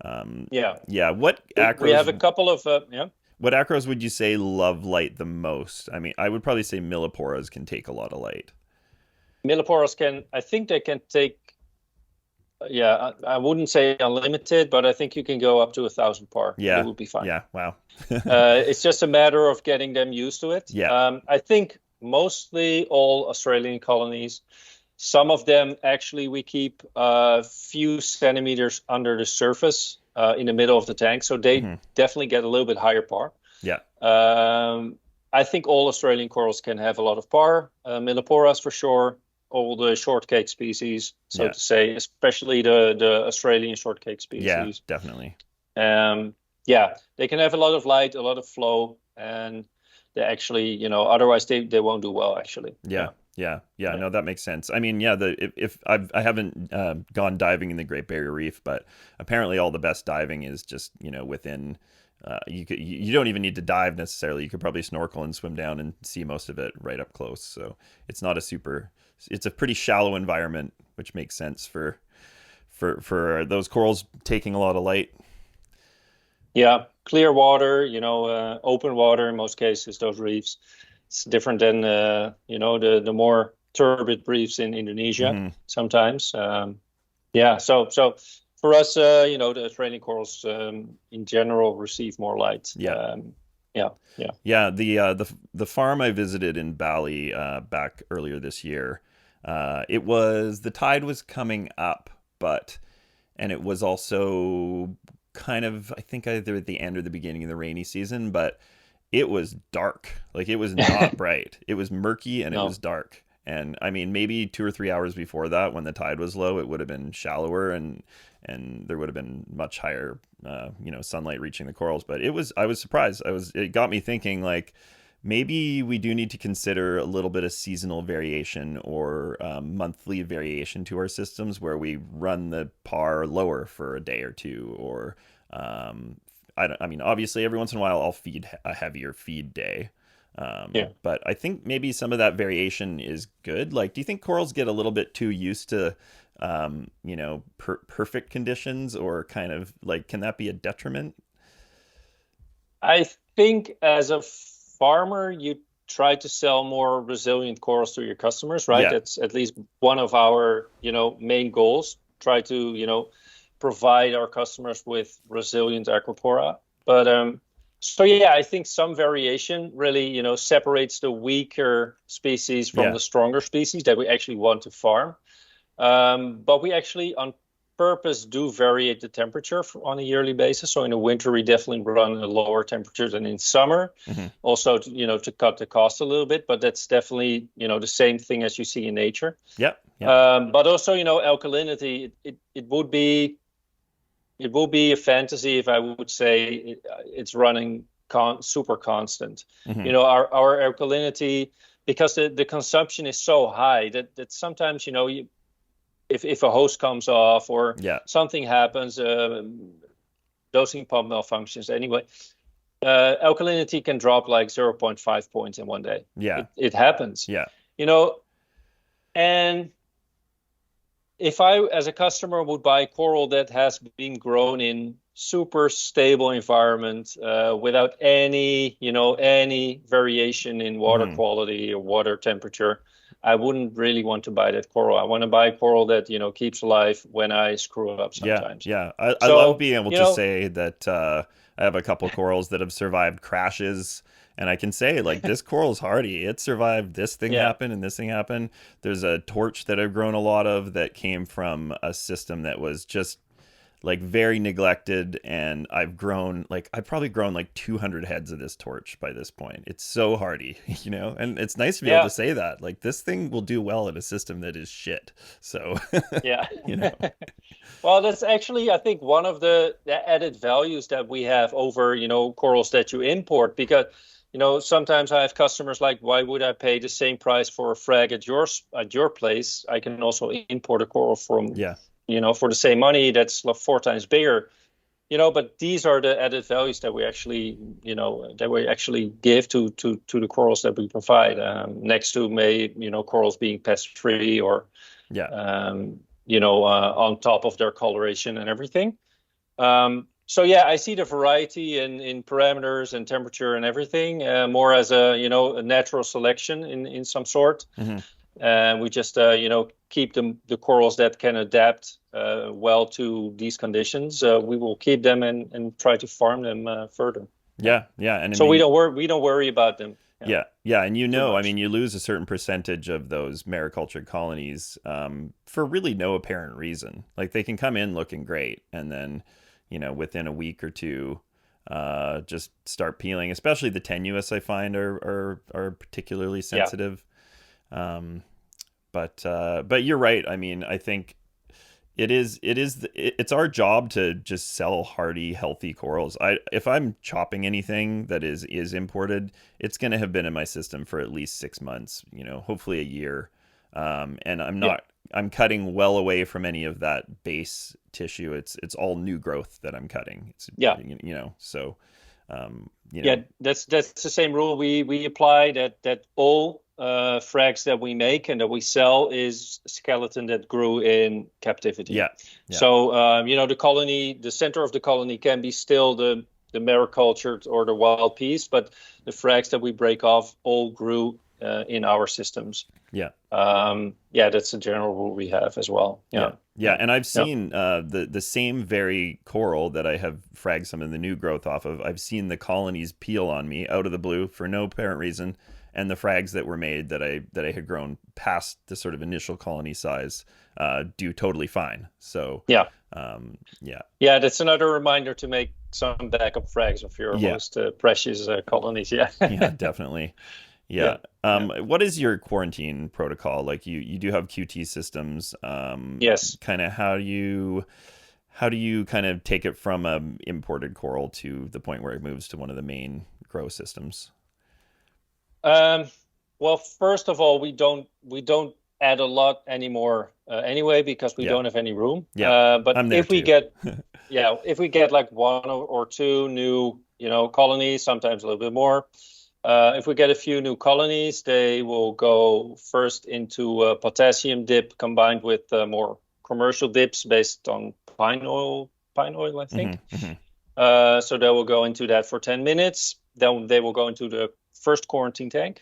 Yeah. What acros? We have a couple of What acros would you say love light the most? I mean, I would probably say milliporas can take a lot of light. Milliporas I think they can take. Yeah, I wouldn't say unlimited, but I think you can go up to 1,000 par. Yeah, it would be fine. Yeah, wow. It's just a matter of getting them used to it. Yeah. I think mostly all Australian colonies Some of them actually we keep a few centimeters under the surface in the middle of the tank, so they definitely get a little bit higher par. Yeah. I think all Australian corals can have a lot of par. Milliporas for sure. All the shortcake species, so to say, especially the Australian shortcake species. Yeah, definitely. They can have a lot of light, a lot of flow, and they actually, otherwise they won't do well, actually. Yeah. No, that makes sense. I mean, if I haven't gone diving in the Great Barrier Reef, but apparently all the best diving is just, within. You don't even need to dive necessarily. You could probably snorkel and swim down and see most of it right up close. So it's a pretty shallow environment, which makes sense for those corals taking a lot of light. Yeah, clear water, open water in most cases, those reefs. It's different than, the more turbid reefs in Indonesia sometimes. So for us, the Australian corals in general receive more light. Yeah. The farm I visited in Bali back earlier this year, the tide was coming up, and it was also kind of, I think, either at the end or the beginning of the rainy season, but it was dark. Like, it was not bright. It was murky and it was dark. And I mean, maybe 2 or 3 hours before that, when the tide was low, it would have been shallower and there would have been much higher, sunlight reaching the corals. But I was surprised. It got me thinking, like, maybe we do need to consider a little bit of seasonal variation or monthly variation to our systems, where we run the par lower for a day or two, or obviously every once in a while I'll feed a heavier feed day. But I think maybe some of that variation is good. Like, do you think corals get a little bit too used to, perfect conditions, or kind of like, can that be a detriment? I think as a farmer, you try to sell more resilient corals to your customers, right? That's at least one of our, main goals. Try to, provide our customers with resilient aquapora. But I think some variation really, separates the weaker species from the stronger species that we actually want to farm. But we actually on purpose do variate the temperature on a yearly basis. So in the winter, we definitely run a lower temperature than in summer. Also, to cut the cost a little bit, but that's definitely, the same thing as you see in nature. But also, alkalinity, it would be a fantasy if I would say it's running super constant. Our alkalinity, because the consumption is so high that sometimes, if a hose comes off or something happens, dosing pump malfunctions anyway, alkalinity can drop like 0.5 points in one day. It happens. And if I, as a customer, would buy coral that has been grown in super stable environment without any variation in water quality or water temperature, I wouldn't really want to buy that coral. I want to buy coral that, keeps alive when I screw it up sometimes. I love being able to say that I have a couple corals that have survived crashes. And I can say, like, this coral's hardy. It survived this thing happened and this thing happened. There's a torch that I've grown a lot of that came from a system that was just, like, very neglected. And I've probably grown like 200 heads of this torch by this point. It's so hardy, and it's nice to be able to say that. Like, this thing will do well in a system that is shit. So, Well, that's actually, I think, one of the added values that we have over, corals that you import, because sometimes I have customers like, why would I pay the same price for a frag at your place? I can also import a coral from, for the same money that's 4 times bigger. But these are the added values that we actually, give to the corals that we provide. Next to corals being pest free or, on top of their coloration and everything. I see the variety in parameters and temperature and everything more as a natural selection in some sort. We just keep the corals that can adapt well to these conditions. We will keep them and try to farm them further. And so we don't worry about them. Yeah. Yeah. And Too I much. mean, you lose a certain percentage of those maricultured colonies for really no apparent reason. Like they can come in looking great and then, within a week or two, just start peeling. Especially the tenuous, I find are particularly Yeah. sensitive. Um, but you're right. I mean, I think it's our job to just sell hardy, healthy corals. If I'm chopping anything that is imported, it's going to have been in my system for at least 6 months, hopefully a year. And Yeah. I'm cutting well away from any of that base tissue. It's all new growth that I'm cutting. Yeah. So Yeah, that's the same rule we apply, that all frags that we make and that we sell is skeleton that grew in captivity. yeah, yeah, So the colony, the center of the colony can be still the maricultured or the wild piece, but the frags that we break off all grew in our systems. yeah. Yeah, that's a general rule we have as well. Yeah. Yeah. Yeah, Yeah. and I've Yeah. seen the same very coral that I have fragged some of the new growth off of. I've seen the colonies peel on me out of the blue for no apparent reason, and the frags that were made that I had grown past the sort of initial colony size do totally fine. So Yeah. yeah, Yeah, that's another reminder to make some backup frags of your yeah, most precious colonies. Yeah. yeah, definitely. Yeah. Yeah. Yeah. What is your quarantine protocol? Like you do have QT systems. Yes. Kind of how do you kind of take it from a imported coral to the point where it moves to one of the main grow systems? Um, well, first of all, we don't add a lot anymore anyway because we Yeah. don't have any room. Yeah. But I'm there if we too. get if we get like one or two new colonies, sometimes a little bit more. If we get a few new colonies, they will go first into a potassium dip combined with more commercial dips based on pine oil, I Hmm. think. Hmm. So they will go into that for 10 minutes. Then they will go into the first quarantine tank,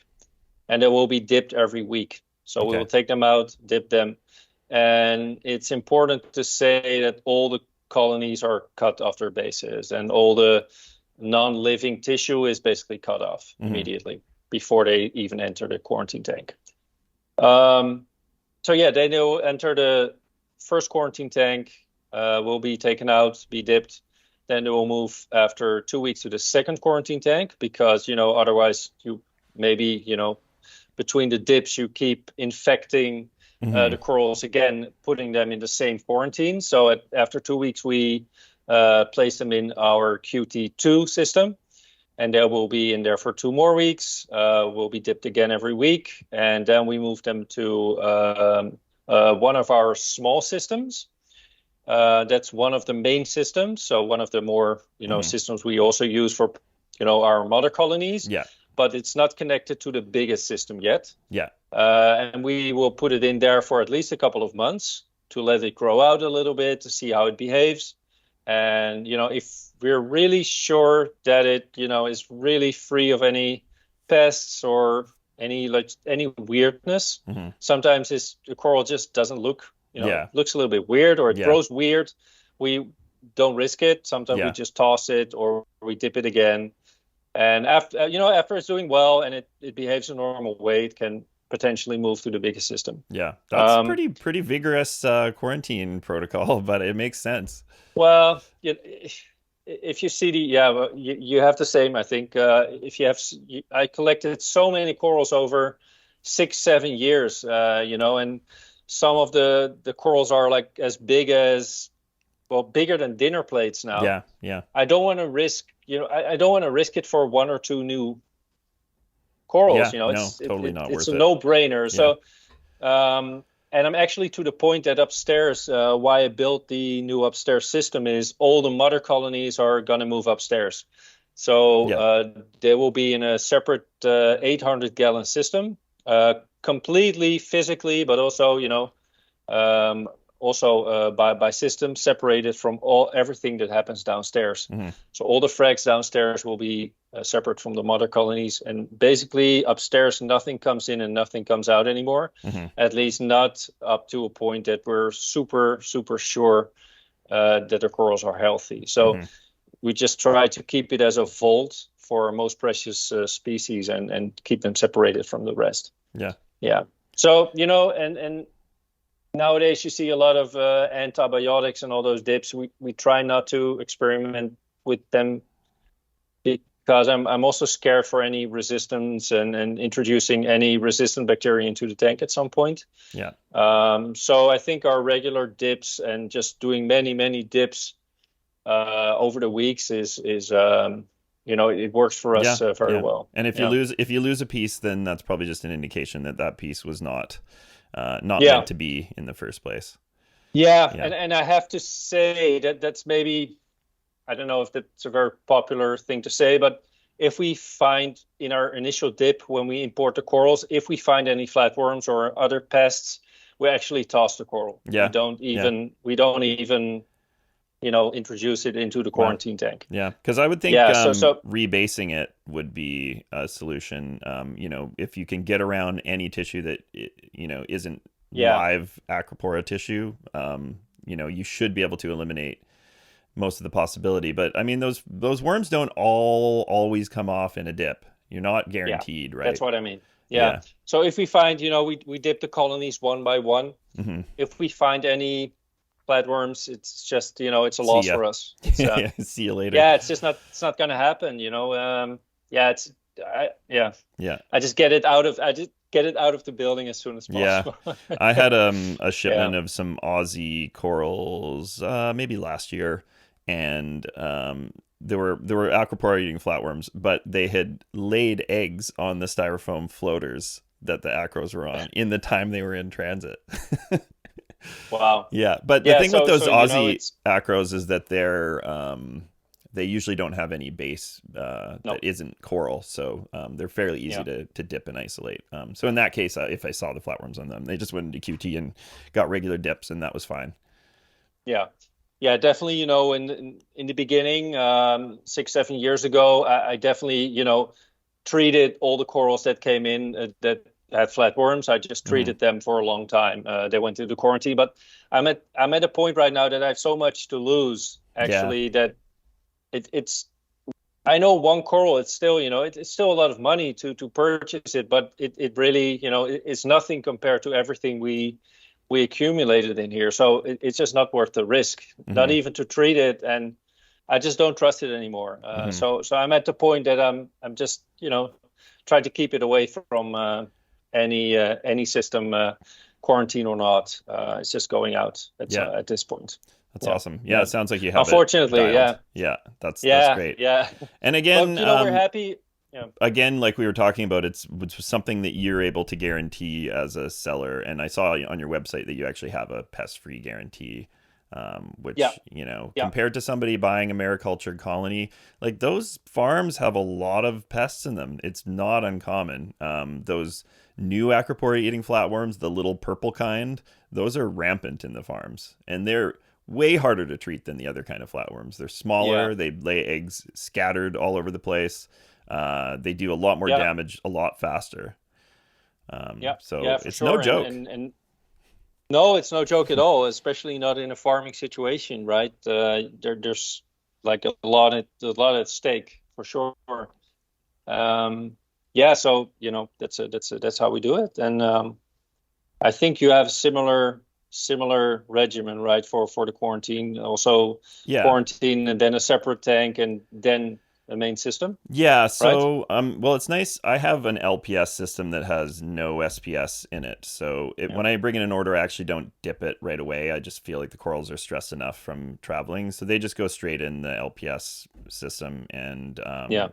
and they will be dipped every week. So we Okay. will take them out, dip them. And it's important to say that all the colonies are cut off their bases, and all the non-living tissue is basically cut off Hmm. immediately before they even enter the quarantine tank. Um, so yeah, they will enter the first quarantine tank, will be taken out, be dipped. Then they will move after 2 weeks to the second quarantine tank because, otherwise you maybe, between the dips, you keep infecting Hmm. the corals again, putting them in the same quarantine. So after 2 weeks, we place them in our QT2 system, and they will be in there for 2 more weeks. Will be dipped again every week, and then we move them to one of our small systems. That's one of the main systems. So one of the more, Hmm. systems we also use for, our mother colonies, Yeah. but it's not connected to the biggest system yet. Yeah. And we will put it in there for at least a couple of months to let it grow out a little bit to see how it behaves. And, if we're really sure that it, is really free of any pests or any weirdness, Hmm. sometimes the coral just doesn't look, Yeah. looks a little bit weird, or it Yeah. grows weird. We don't risk it. Sometimes we Yeah. just toss it or we dip it again. And after it's doing well and it behaves a normal way, it can potentially move to the biggest system. Yeah. That's Um, pretty vigorous quarantine protocol, but it makes sense. well, if you see well, you have the same, I think. If you have, I collected so many corals over 6, 7 years, and some of the corals are like as big as, well, bigger than dinner plates now. Yeah. Yeah. I don't want to risk, I don't want to risk it for one or two new corals. Yeah. No, totally not It's worth a it. no-brainer. Yeah. So, and I'm actually to the point that upstairs, why I built the new upstairs system is all the mother colonies are going to move upstairs. So Yeah. they will be in a separate 800-gallon system, completely physically, but also, by system separated from everything that happens downstairs. Hmm. So all the frags downstairs will be separate from the mother colonies, and basically upstairs nothing comes in and nothing comes out anymore. Hmm. At least not up to a point that we're super super sure that the corals are healthy. So Hmm. we just try to keep it as a vault for most precious species and keep them separated from the rest. Yeah. Yeah. So, and nowadays you see a lot of antibiotics and all those dips. We try not to experiment with them because I'm also scared for any resistance and introducing any resistant bacteria into the tank at some point. Yeah. So I think our regular dips and just doing many dips over the weeks is it works for us very well. And if you lose a piece, then that's probably just an indication that piece was not meant to be in the first place. Yeah. And I have to say that's maybe, I don't know if that's a very popular thing to say, but if we find in our initial dip when we import the corals, if we find any flatworms or other pests, we actually toss the coral. Yeah. We don't even introduce it into the quarantine tank. Yeah, because I would think so rebasing it would be a solution. If you can get around any tissue that isn't live acropora tissue, you should be able to eliminate most of the possibility. But I mean, those worms don't always come off in a dip. You're not guaranteed, right? That's what I mean. Yeah. So if we find, we dip the colonies one by one. Mm-hmm. If we find any flatworms, it's just, it's a loss for us. It's, see you later. Yeah, it's not going to happen. I just get it out of the building as soon as possible. Yeah, I had a shipment of some Aussie corals maybe last year, and there were acropora eating flatworms, but they had laid eggs on the styrofoam floaters that the acros were on in the time they were in transit. Wow. Yeah, but the thing with those Aussie acros is that they usually don't have any base that isn't coral, so they're fairly easy to dip and isolate. So in that case, if I saw the flatworms on them, they just went into QT and got regular dips, and that was fine. Yeah, definitely. In the beginning, 6-7 years ago, I definitely treated all the corals that came in that had flatworms. I just treated them for a long time. They went into quarantine, but I'm at a point right now that I have so much to lose actually that it's. I know one coral. It's still it's still a lot of money to purchase it, but it really it's nothing compared to everything we accumulated in here. So it's just not worth the risk, not even to treat it, and I just don't trust it anymore. So I'm at the point that I'm just trying to keep it away from any system, quarantine or not. It's just going out at this point. That's awesome. Yeah, it sounds like you have. Unfortunately, that's great. Yeah, and again, we're happy. Yeah. Again, like we were talking about, it's something that you're able to guarantee as a seller. And I saw on your website that you actually have a pest-free guarantee, which, compared to somebody buying a mariculture colony, like those farms have a lot of pests in them. It's not uncommon. Those new acropora eating flatworms, the little purple kind, those are rampant in the farms. And they're way harder to treat than the other kind of flatworms. They're smaller. They lay eggs scattered all over the place. They do a lot more damage a lot faster. It's no joke. And no, it's no joke at all, especially not in a farming situation, right? There's like a lot at stake for sure. So that's how we do it, and I think you have similar regimen, right, for the quarantine. Also, quarantine and then a separate tank and then the main system. Yeah. So, well, it's nice. I have an LPS system that has no SPS in it. So when I bring in an order, I actually don't dip it right away. I just feel like the corals are stressed enough from traveling. So they just go straight in the LPS system. And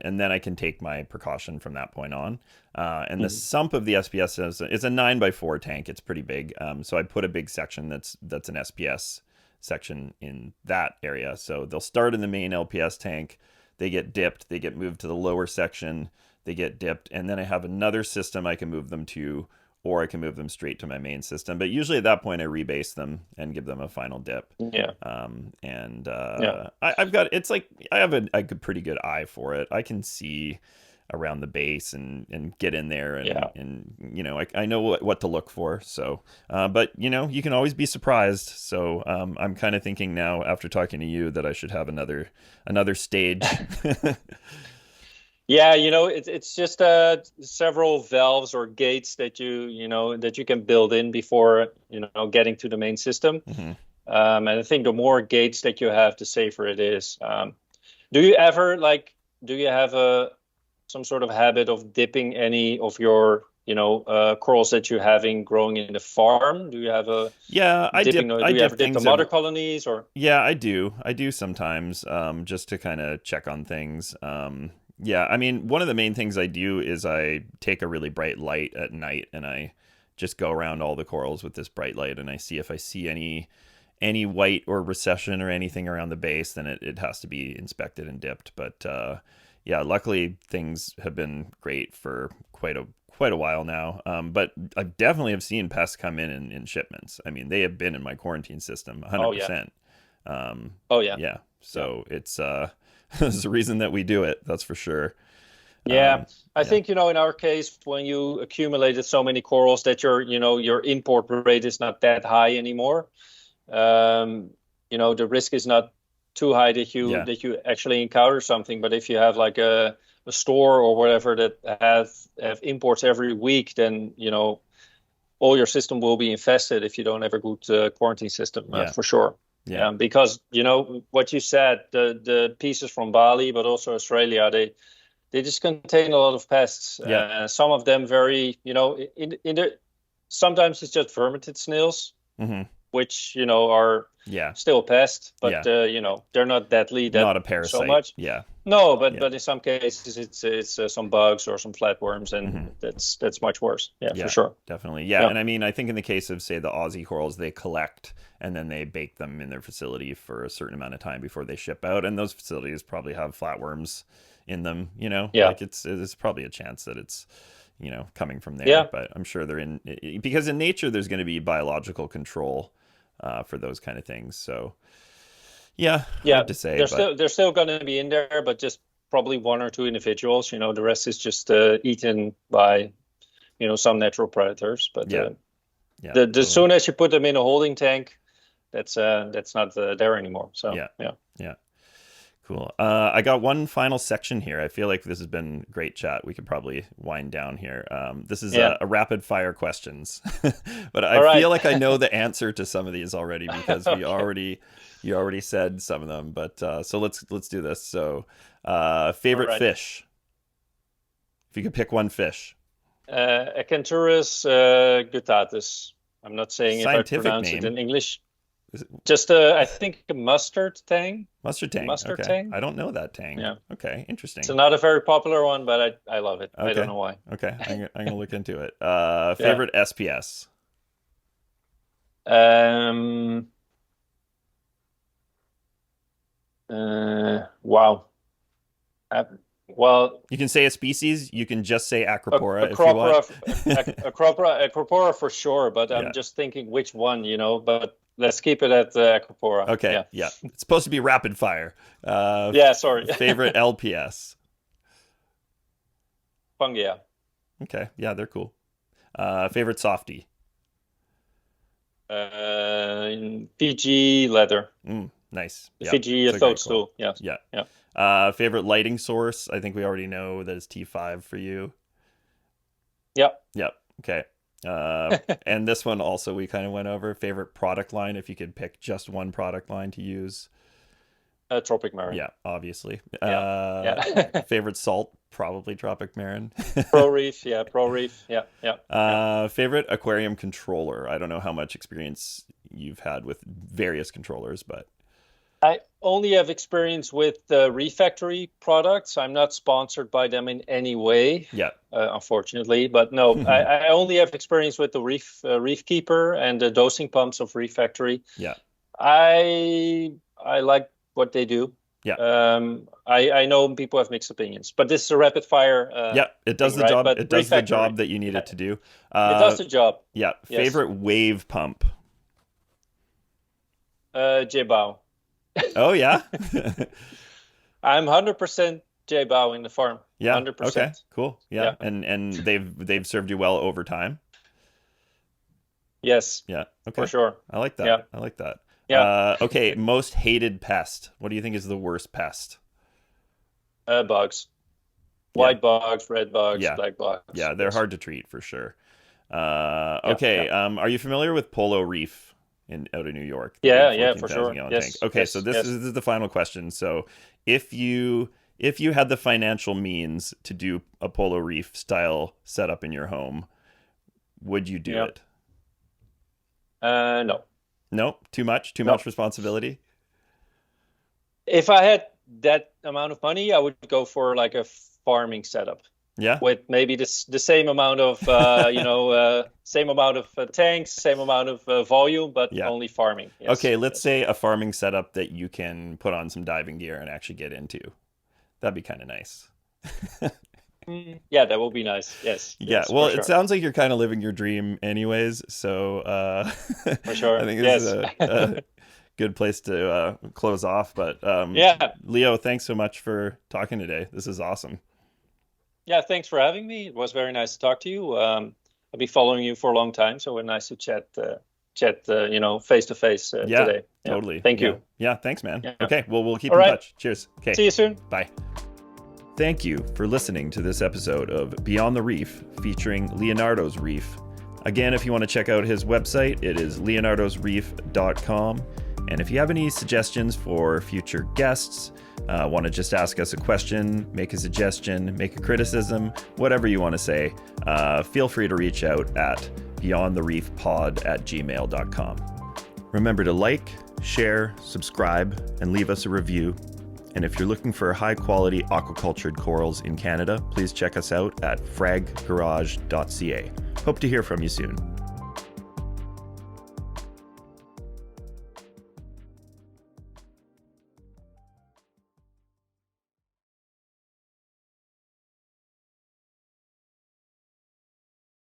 then I can take my precaution from that point on. And the sump of the SPS is a 9x4 tank. It's pretty big. So I put a big section that's an SPS section in that area. So they'll start in the main LPS tank. They get dipped, they get moved to the lower section, they get dipped, and then I have another system I can move them to, or I can move them straight to my main system. But usually at that point, I rebase them and give them a final dip. I have a pretty good eye for it. I can see around the base and get in there and I know what to look for. So, but you can always be surprised. So I'm kind of thinking now after talking to you that I should have another stage. Yeah, it's just several valves or gates that you can build in before getting to the main system. Hmm. And I think the more gates that you have, the safer it is. Do you ever do you have some sort of habit of dipping any of your corals that you're having growing in the farm? Do you have a Yeah, dipping? I Do you dip ever dip the things mother every. colonies or? Yeah, I do. I do sometimes, just to kind of check on things. Yeah, I mean, one of the main things I do is I take a really bright light at night and I just go around all the corals with this bright light and I see if I see any white or recession or anything around the base, then it has to be inspected and dipped. But yeah, luckily things have been great for quite a while now. But I definitely have seen pests come in shipments. I mean, they have been in my quarantine system Oh yeah. 100%. Um, Oh yeah. yeah, Yeah. so it's there's a reason that we do it. That's for sure. Yeah, I Yeah, think, in our case, when you accumulated so many corals that your import rate is not that high anymore. Um, the risk is not too high that you yeah, that you actually encounter something. But if you have like a store or whatever that have imports every week, then all your system will be infested if you don't have a good quarantine system, yeah, for sure. yeah, Because what you said, the pieces from Bali, but also Australia, they just contain a lot of pests. yeah. Some of them very, in the sometimes it's just fermented snails, Hmm. which are Yeah, still pests, but yeah. they're not deadly that Not a so parasite. much. Yeah, No, but yeah. in some cases it's some bugs or some flatworms, Hmm. and that's much worse. Yeah, for Yeah, sure. definitely. Yeah, Yeah, and I mean, I think in the case of say the Aussie corals, they collect and then they bake them in their facility for a certain amount of time before they ship out, and those facilities probably have flatworms in them. yeah, Like it's probably a chance that it's coming from there, yeah, but I'm sure they're in because in nature there's going to be biological control for those kind of things. So yeah, yeah. hard to say, They're still going to be in there, but just probably one or two individuals. The rest is just eaten by some natural predators. But yeah, yeah, the totally. soon as you put them in a holding tank, that's not there anymore. So Yeah, yeah. yeah. Cool. I got one final section here. I feel like this has been great chat. We could probably wind down here. This is Yeah. a rapid fire questions, but I All right. feel like I know the answer to some of these already because Okay. you already said some of them. But so let's do this. So, All favorite right. fish? If you could pick one fish, Acanthurus guttatus. I'm not saying if I scientific pronounce it name. in English. Is it Just I think a mustard tang. mustard A tang? mustard Okay, tang. I don't know that tang. Yeah. Okay, It's interesting. not a very popular one, but I love it. I don't Okay, know why. okay, I'm gonna look into it. Yeah. Favorite SPS? Um. Wow. Uh, well, You can say a species. You can just say Acropora if you want. Acropora, Acropora for sure. But I'm Yeah. just thinking which one, But let's keep it at Acropora. Okay. Yeah. Yeah. It's supposed to be rapid fire. Yeah. Sorry. Favorite LPS. Fungia. Okay. Yeah, they're cool. Favorite softie. Fiji leather. Nice. Yep. Fiji It's a great call. toadstool. Yes. Yeah. Yeah. Favorite lighting source. I think we already know that is T5 for you. Yeah. Yep. Okay. And this one also we kind of went over. Favorite product line, if you could pick just one product line to use. Tropic Marin. Yeah, obviously. Yeah. Yeah. Favorite salt, probably Tropic Marin. Pro Reef. Yeah. Pro Reef. Yeah. Yeah. Yeah. Favorite aquarium controller. I don't know how much experience you've had with various controllers, but I only have experience with Reef Factory products. I'm not sponsored by them in any way, yeah. unfortunately. But no, I only have experience with the Reef Keeper and the dosing pumps of Reef Factory. Yeah. I like what they do. Yeah. I know people have mixed opinions, but this is a rapid fire Yeah, it does thing, the right? job. But It Reef does the Factory, job that you need it to do. it does the job. Yeah. Yes. Favorite wave pump. J-Bow. Oh yeah. I'm 100% J-Bow in the farm. Yeah. 100%. Okay. Cool. Yeah. And they've served you well over time. Yes, Yeah. for Okay. sure. I like that. Yeah. I like that. Yeah. Okay. Most hated pest. What do you think is the worst pest? Bugs. White bugs, red bugs, Yeah. black bugs. Yeah, they're Yes. hard to treat for sure. Okay. Yeah. Are you familiar with Polo Reef out of New York, the big Yeah, for 14,000 sure. gallon tank? Yes, Okay, so yes, yes. this is the final question. So if you had the financial means to do a Polo Reef style setup in your home, would you do Yeah. it? No, Nope, too much no. responsibility. If I had that amount of money, I would go for like a farming setup Yeah. with maybe the same amount of same amount of tanks, same amount of volume, but Yeah. only farming. Yes, Okay, let's yes. say a farming setup that you can put on some diving gear and actually get into. That'd be kind of nice. Yeah, that will be nice. Yes, Yeah, yes, well, for it sure, sounds like you're kind of living your dream anyways, so for I sure. think this is Yes. a good place to close off. But Yeah, Leo, thanks so much for talking today. This is awesome. yeah. Thanks for having me. It was very nice to talk to you. I've been following you for a long time, so we're nice to chat, face to face Yeah, today. Yeah. totally. Thank Yeah. you. Yeah, thanks, man. Yeah. Okay, well, we'll keep All in right. touch. Cheers. Okay, See you soon. bye. Thank you for listening to this episode of Beyond the Reef featuring Leonardo's Reef. Again, if you want to check out his website, it is leonardosreef.com. And if you have any suggestions for future guests, want to just ask us a question, make a suggestion, make a criticism, whatever you want to say, feel free to reach out at beyondthereefpod@gmail.com. Remember to like, share, subscribe, and leave us a review. And if you're looking for high-quality aquacultured corals in Canada, please check us out at fraggarage.ca. Hope to hear from you soon.